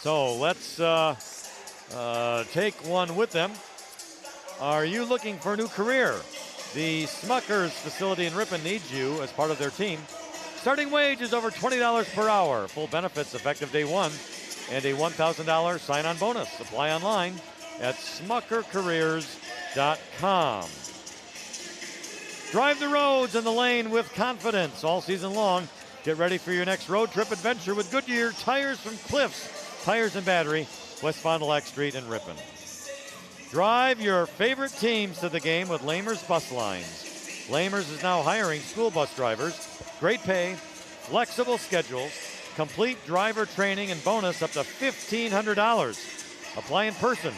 So let's take one with them. Are you looking for a new career? The Smuckers facility in Ripon needs you as part of their team. Starting wage is over $20 per hour. Full benefits effective day 1 and a $1,000 sign-on bonus. Apply online at smuckercareers.com. Drive the roads and the lane with confidence all season long. Get ready for your next road trip adventure with Goodyear tires from Cliffs Tires and Battery, West Fond du Lac Street in Ripon. Drive your favorite teams to the game with Lamers Bus Lines. Lamers is now hiring school bus drivers. Great pay, flexible schedules, complete driver training and bonus up to $1,500. Apply in person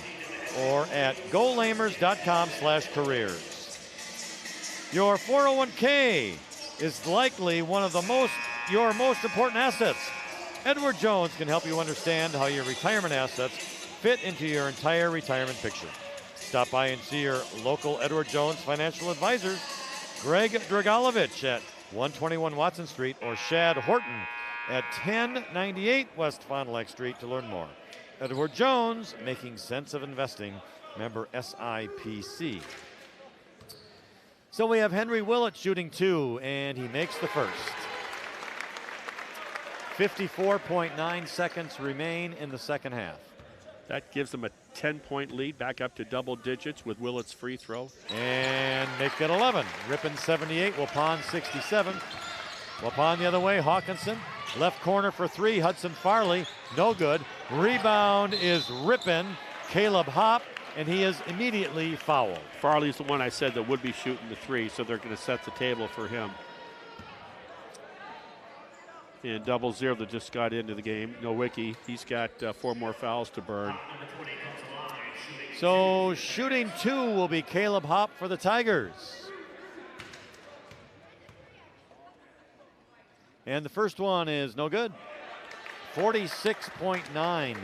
or at golamers.com/careers. Your 401k is likely one of your most important assets. Edward Jones can help you understand how your retirement assets fit into your entire retirement picture. Stop by and see your local Edward Jones financial advisors, Greg Dragalovich at 121 Watson Street or Shad Horton at 1098 West Fond du Lac Street to learn more. Edward Jones, making sense of investing, member SIPC. So we have Henry Willett shooting 2, and he makes the first. 54.9 seconds remain in the second half. That gives them a 10-point lead, back up to double digits with Willett's free throw. And make it 11. Ripon 78, Waupun 67. Waupun the other way, Hawkinson. Left corner for 3, Hudson Farley, no good. Rebound is Ripon, Caleb Hopp, and he is immediately fouled. Farley's the one I said that would be shooting the 3, so they're going to set the table for him. And 0-0 that just got into the game. Nowicki, he's got 4 more fouls to burn. So shooting 2 will be Caleb Hopp for the Tigers. And the first one is no good. 46.9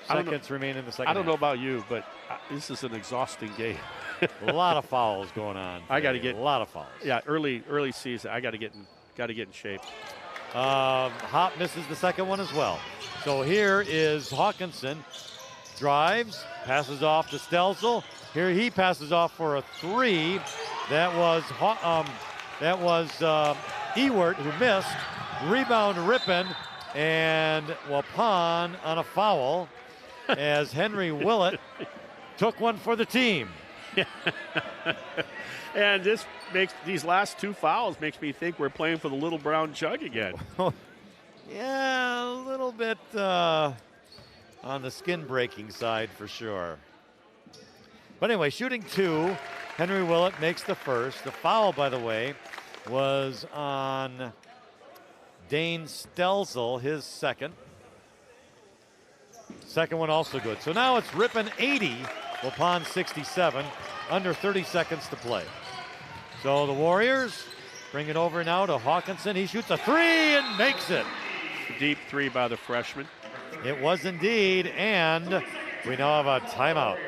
seconds remain in the second I don't know half. about you, but this is an exhausting game. A lot of fouls going on. I got to get a lot of fouls. Yeah, early season. I got to get in shape. Hopp misses the second one as well. So here is Hawkinson, drives, passes off to Stelzel. Here he passes off for a 3. That was Ewert who missed. Rebound Ripon, and Waupun on a foul as Henry Willett took one for the team. And this makes these last 2 fouls makes me think we're playing for the Little Brown Jug again. Yeah, a little bit on the skin-breaking side for sure. But anyway, shooting 2, Henry Willett makes the first. The foul, by the way, was on Dane Stelzel, his second. Second one also good. So now it's Ripon 80, Waupun 67, under 30 seconds to play. So the Warriors bring it over now to Hawkinson. He shoots a 3 and makes it. Deep 3 by the freshman. It was indeed, and we now have a timeout.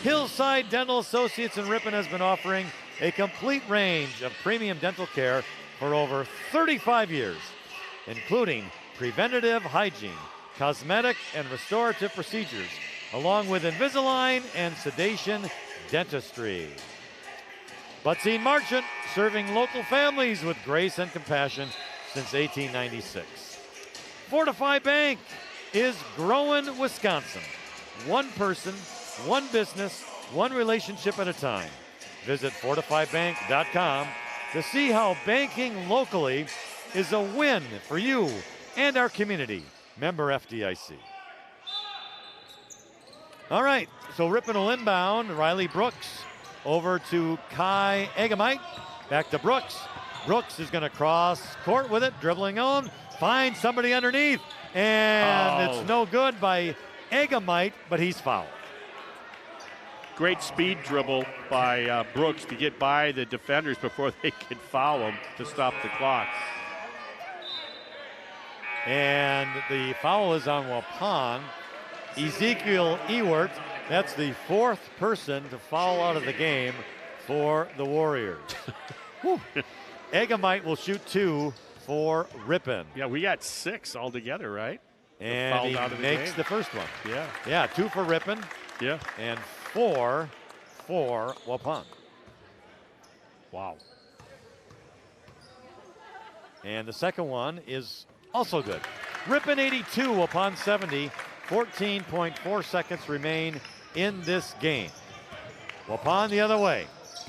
Hillside Dental Associates in Ripon has been offering a complete range of premium dental care for over 35 years, including preventative hygiene, cosmetic and restorative procedures, along with Invisalign and sedation dentistry. Butzine Marchant, serving local families with grace and compassion since 1896. Fortify Bank is growing Wisconsin. One person, one business, one relationship at a time. Visit fortifybank.com to see how banking locally is a win for you and our community. Member FDIC. All right, so Ripon will inbound. Riley Brooks over to Kai Egamite. Back to Brooks. Brooks is going to cross court with it, dribbling on, finds somebody underneath, and it's no good by Egamite, but he's fouled. Great speed dribble by Brooks to get by the defenders before they could foul him to stop the clock. And the foul is on Waupun. Ezekiel Ewert, that's the fourth person to foul out of the game for the Warriors. Egamite will shoot 2 for Ripon. Yeah, we got 6 altogether, right? And he makes the first one. Yeah. Yeah, 2 for Ripon. Yeah. And 4 for Waupun. Wow. And the second one is also good. Ripon 82, Waupun 70. 14.4 seconds remain in this game. Waupun the other way.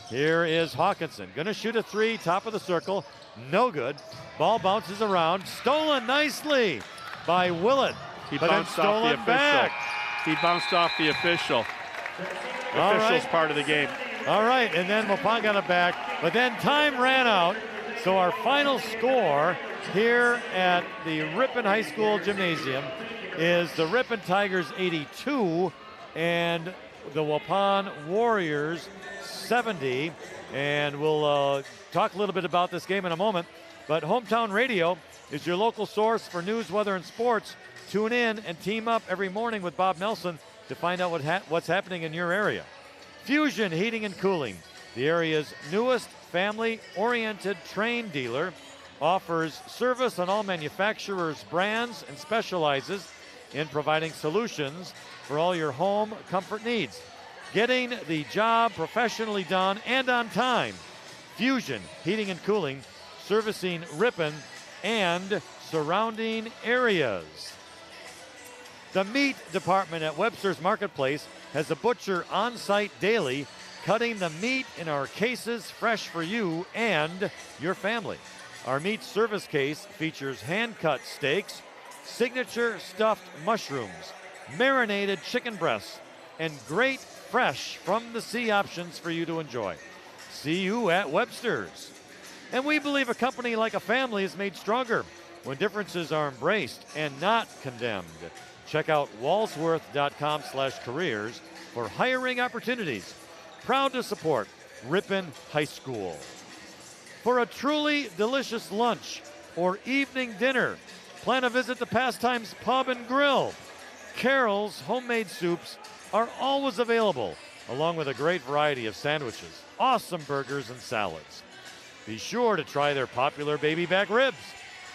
Here is Hawkinson. Going to shoot a 3, top of the circle. No good. Ball bounces around. Stolen nicely by Willett. He but bounced off the official. Back. He bounced off the official. All Official's right. part of the game. All right, and then Waupun got it back. But then time ran out. So our final score here at the Ripon High School Gymnasium is the Ripon Tigers 82 and the Waupun Warriors 70. And we'll talk a little bit about this game in a moment. But Hometown Radio is your local source for news, weather, and sports. Tune in and team up every morning with Bob Nelson to find out what's happening in your area. Fusion Heating and Cooling, the area's newest family-oriented Trane dealer, offers service on all manufacturers' brands and specializes in providing solutions for all your home comfort needs. Getting the job professionally done and on time. Fusion Heating and Cooling, servicing Ripon and surrounding areas. The meat department at Webster's Marketplace has a butcher on site daily, cutting the meat in our cases fresh for you and your family. Our meat service case features hand-cut steaks, signature stuffed mushrooms, marinated chicken breasts, and great fresh from the sea options for you to enjoy. See you at Webster's. And we believe a company like a family is made stronger when differences are embraced and not condemned. Check out walsworth.com/careers for hiring opportunities. Proud to support Ripon High School. For a truly delicious lunch or evening dinner, plan a visit to Pastimes Pub and Grill. Carol's homemade soups are always available, along with a great variety of sandwiches, awesome burgers, and salads. Be sure to try their popular baby back ribs,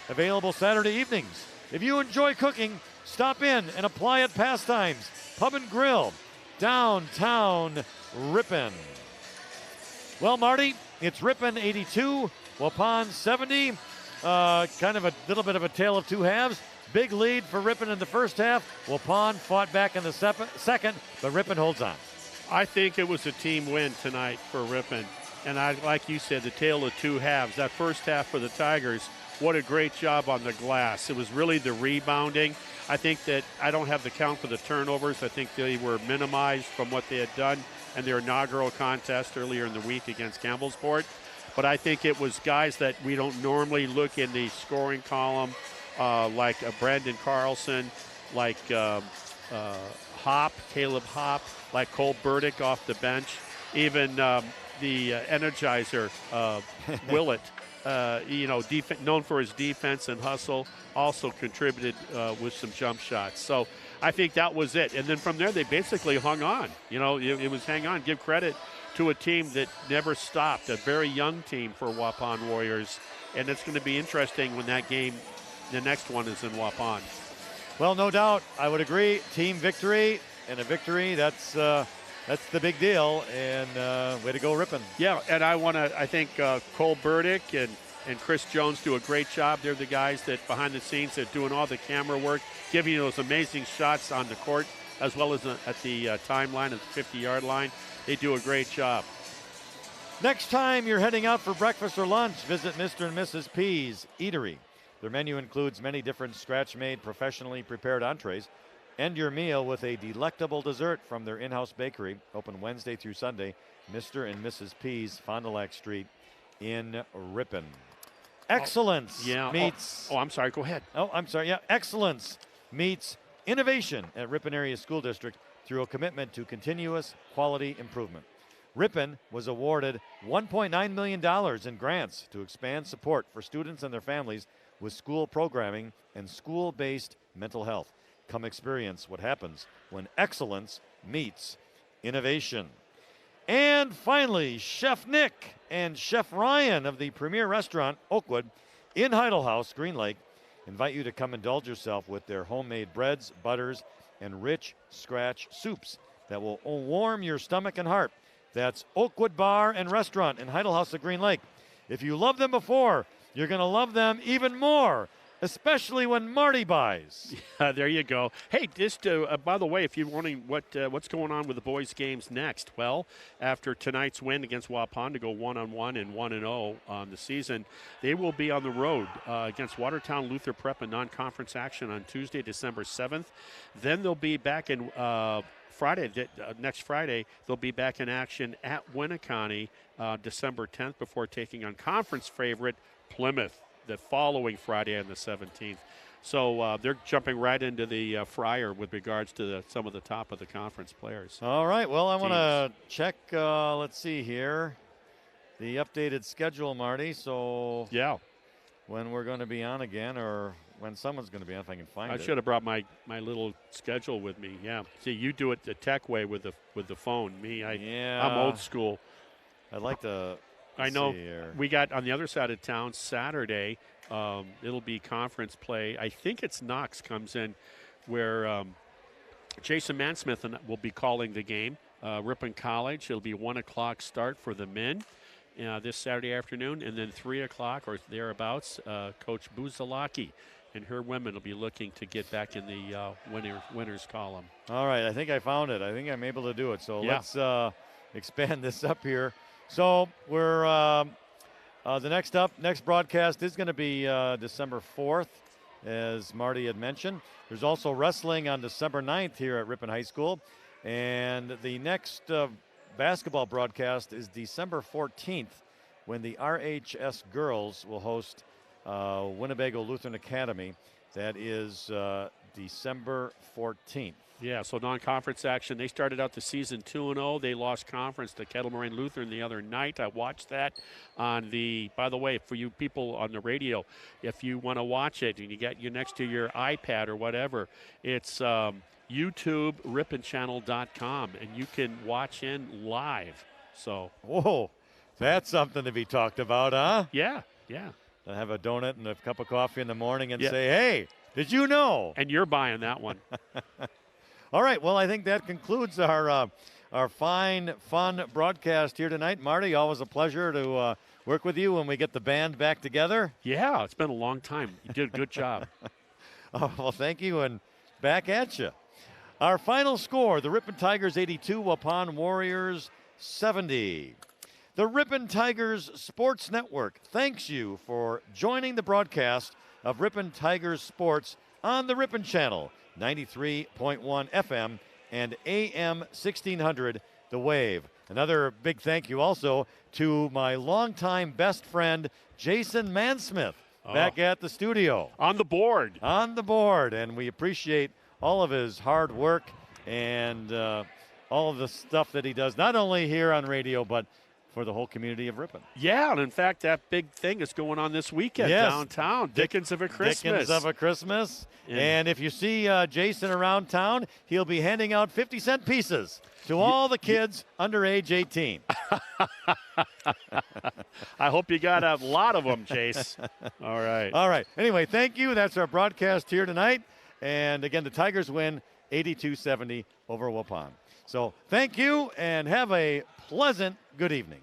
available Saturday evenings. If you enjoy cooking, stop in and apply at Pastimes Pub and Grill, downtown Ripon. Well, Marty, it's Ripon 82, Waupun 70. Kind of a little bit of a tale of two halves. Big lead for Ripon in the first half. Waupun fought back in the second, but Ripon holds on. I think it was a team win tonight for Ripon. And like you said, the tale of two halves. That first half for the Tigers, what a great job on the glass. It was really the rebounding. I think that I don't have the count for the turnovers. I think they were minimized from what they had done in their inaugural contest earlier in the week against Campbellsport. But I think it was guys that we don't normally look in the scoring column, like Brandon Carlson, like Caleb Hopp, like Cole Burdick off the bench, even the Energizer, Willett, known for his defense and hustle, also contributed with some jump shots. So I think that was it. And then from there, they basically hung on. It was hang on. Give credit to a team that never stopped, a very young team for Waupun Warriors. And it's going to be interesting when that game, the next one, is in Waupun. Well, no doubt, I would agree. Team victory, and a victory, that's the big deal, and way to go, Ripon. Yeah, and I thank Cole Burdick and and Chris Jones do a great job. They're the guys that behind the scenes that are doing all the camera work, giving you those amazing shots on the court as well as at the timeline at the 50-yard line. They do a great job. Next time you're heading out for breakfast or lunch, visit Mr. and Mrs. P's Eatery. Their menu includes many different scratch-made, professionally prepared entrees. End your meal with a delectable dessert from their in-house bakery, open Wednesday through Sunday, Mr. and Mrs. P's, Fond du Lac Street in Ripon. Excellence meets... I'm sorry, go ahead. Excellence meets innovation at Ripon Area School District through a commitment to continuous quality improvement. Ripon was awarded $1.9 million in grants to expand support for students and their families with school programming and school-based mental health. Come experience what happens when excellence meets innovation. And finally, Chef Nick and Chef Ryan of the premier restaurant Oakwood in Heidel House, Green Lake, invite you to come indulge yourself with their homemade breads, butters, and rich scratch soups that will warm your stomach and heart. That's Oakwood Bar and Restaurant in Heidel House of Green Lake. If you loved them before, you're going to love them even more, especially when Marty buys. Yeah, there you go. Hey, just by the way, if you're wondering what's going on with the boys' games next, well, after tonight's win against Waupun to go 1-1 and 1-0 on the season, they will be on the road against Watertown Luther Prep in non-conference action on Tuesday, December 7th. Then they'll be back in next Friday, they'll be back in action at Winneconne December 10th before taking on conference favorite Plymouth the following Friday on the 17th. So they're jumping right into the fryer with regards to some of the top of the conference players. All right, well, I want to check, let's see here, the updated schedule, Marty. So yeah, when we're going to be on again, or when someone's going to be on, if I can find it. I should have brought my little schedule with me. Yeah. See, you do it the tech way with the phone. Me, I'm old school. I'd like to. I know we got on the other side of town Saturday. It'll be conference play. I think it's Knox comes in, where Jason Mansmith will be calling the game. Ripon College. It'll be 1:00 start for the men. This Saturday afternoon, and then 3 o'clock or thereabouts, Coach Buzalaki and her women will be looking to get back in the winners column. All right, I think I found it. I think I'm able to do it. So let's expand this up here. So we're the next broadcast is going to be December 4th, as Marty had mentioned. There's also wrestling on December 9th here at Ripon High School, and the next basketball broadcast is December 14th, when the RHS girls will host Winnebago Lutheran Academy. That is December 14th. Yeah, so non-conference action. They started out the season 2-0. They lost conference to Kettle Moraine Lutheran the other night. I watched that on the, by the way, for you people on the radio, if you want to watch it and you get you next to your iPad or whatever, it's YouTube, RiponChannel.com, and you can watch in live. So, whoa, that's something to be talked about, huh? Yeah. I have a donut and a cup of coffee in the morning and say, hey, did you know? And you're buying that one. All right, well, I think that concludes our fine, fun broadcast here tonight. Marty, always a pleasure to work with you when we get the band back together. Yeah, it's been a long time. You did a good job. Oh, well, thank you, and back at you. Our final score, the Ripon Tigers 82, Waupun Warriors 70. The Ripon Tigers Sports Network thanks you for joining the broadcast of Ripon Tigers Sports on the Ripon Channel, 93.1 FM and AM 1600, The Wave. Another big thank you also to my longtime best friend, Jason Mansmith, back at the studio. On the board. And we appreciate all of his hard work and all of the stuff that he does, not only here on radio, but for the whole community of Ripon. Yeah, and in fact, that big thing is going on this weekend downtown. Dickens of a Christmas. Dickens of a Christmas. And if you see Jason around town, he'll be handing out 50-cent pieces to all the kids under age 18. I hope you got a lot of them, Jace. All right. Anyway, thank you. That's our broadcast here tonight. And again, the Tigers win 82-70 over Waupun. So thank you, and have a pleasant good evening.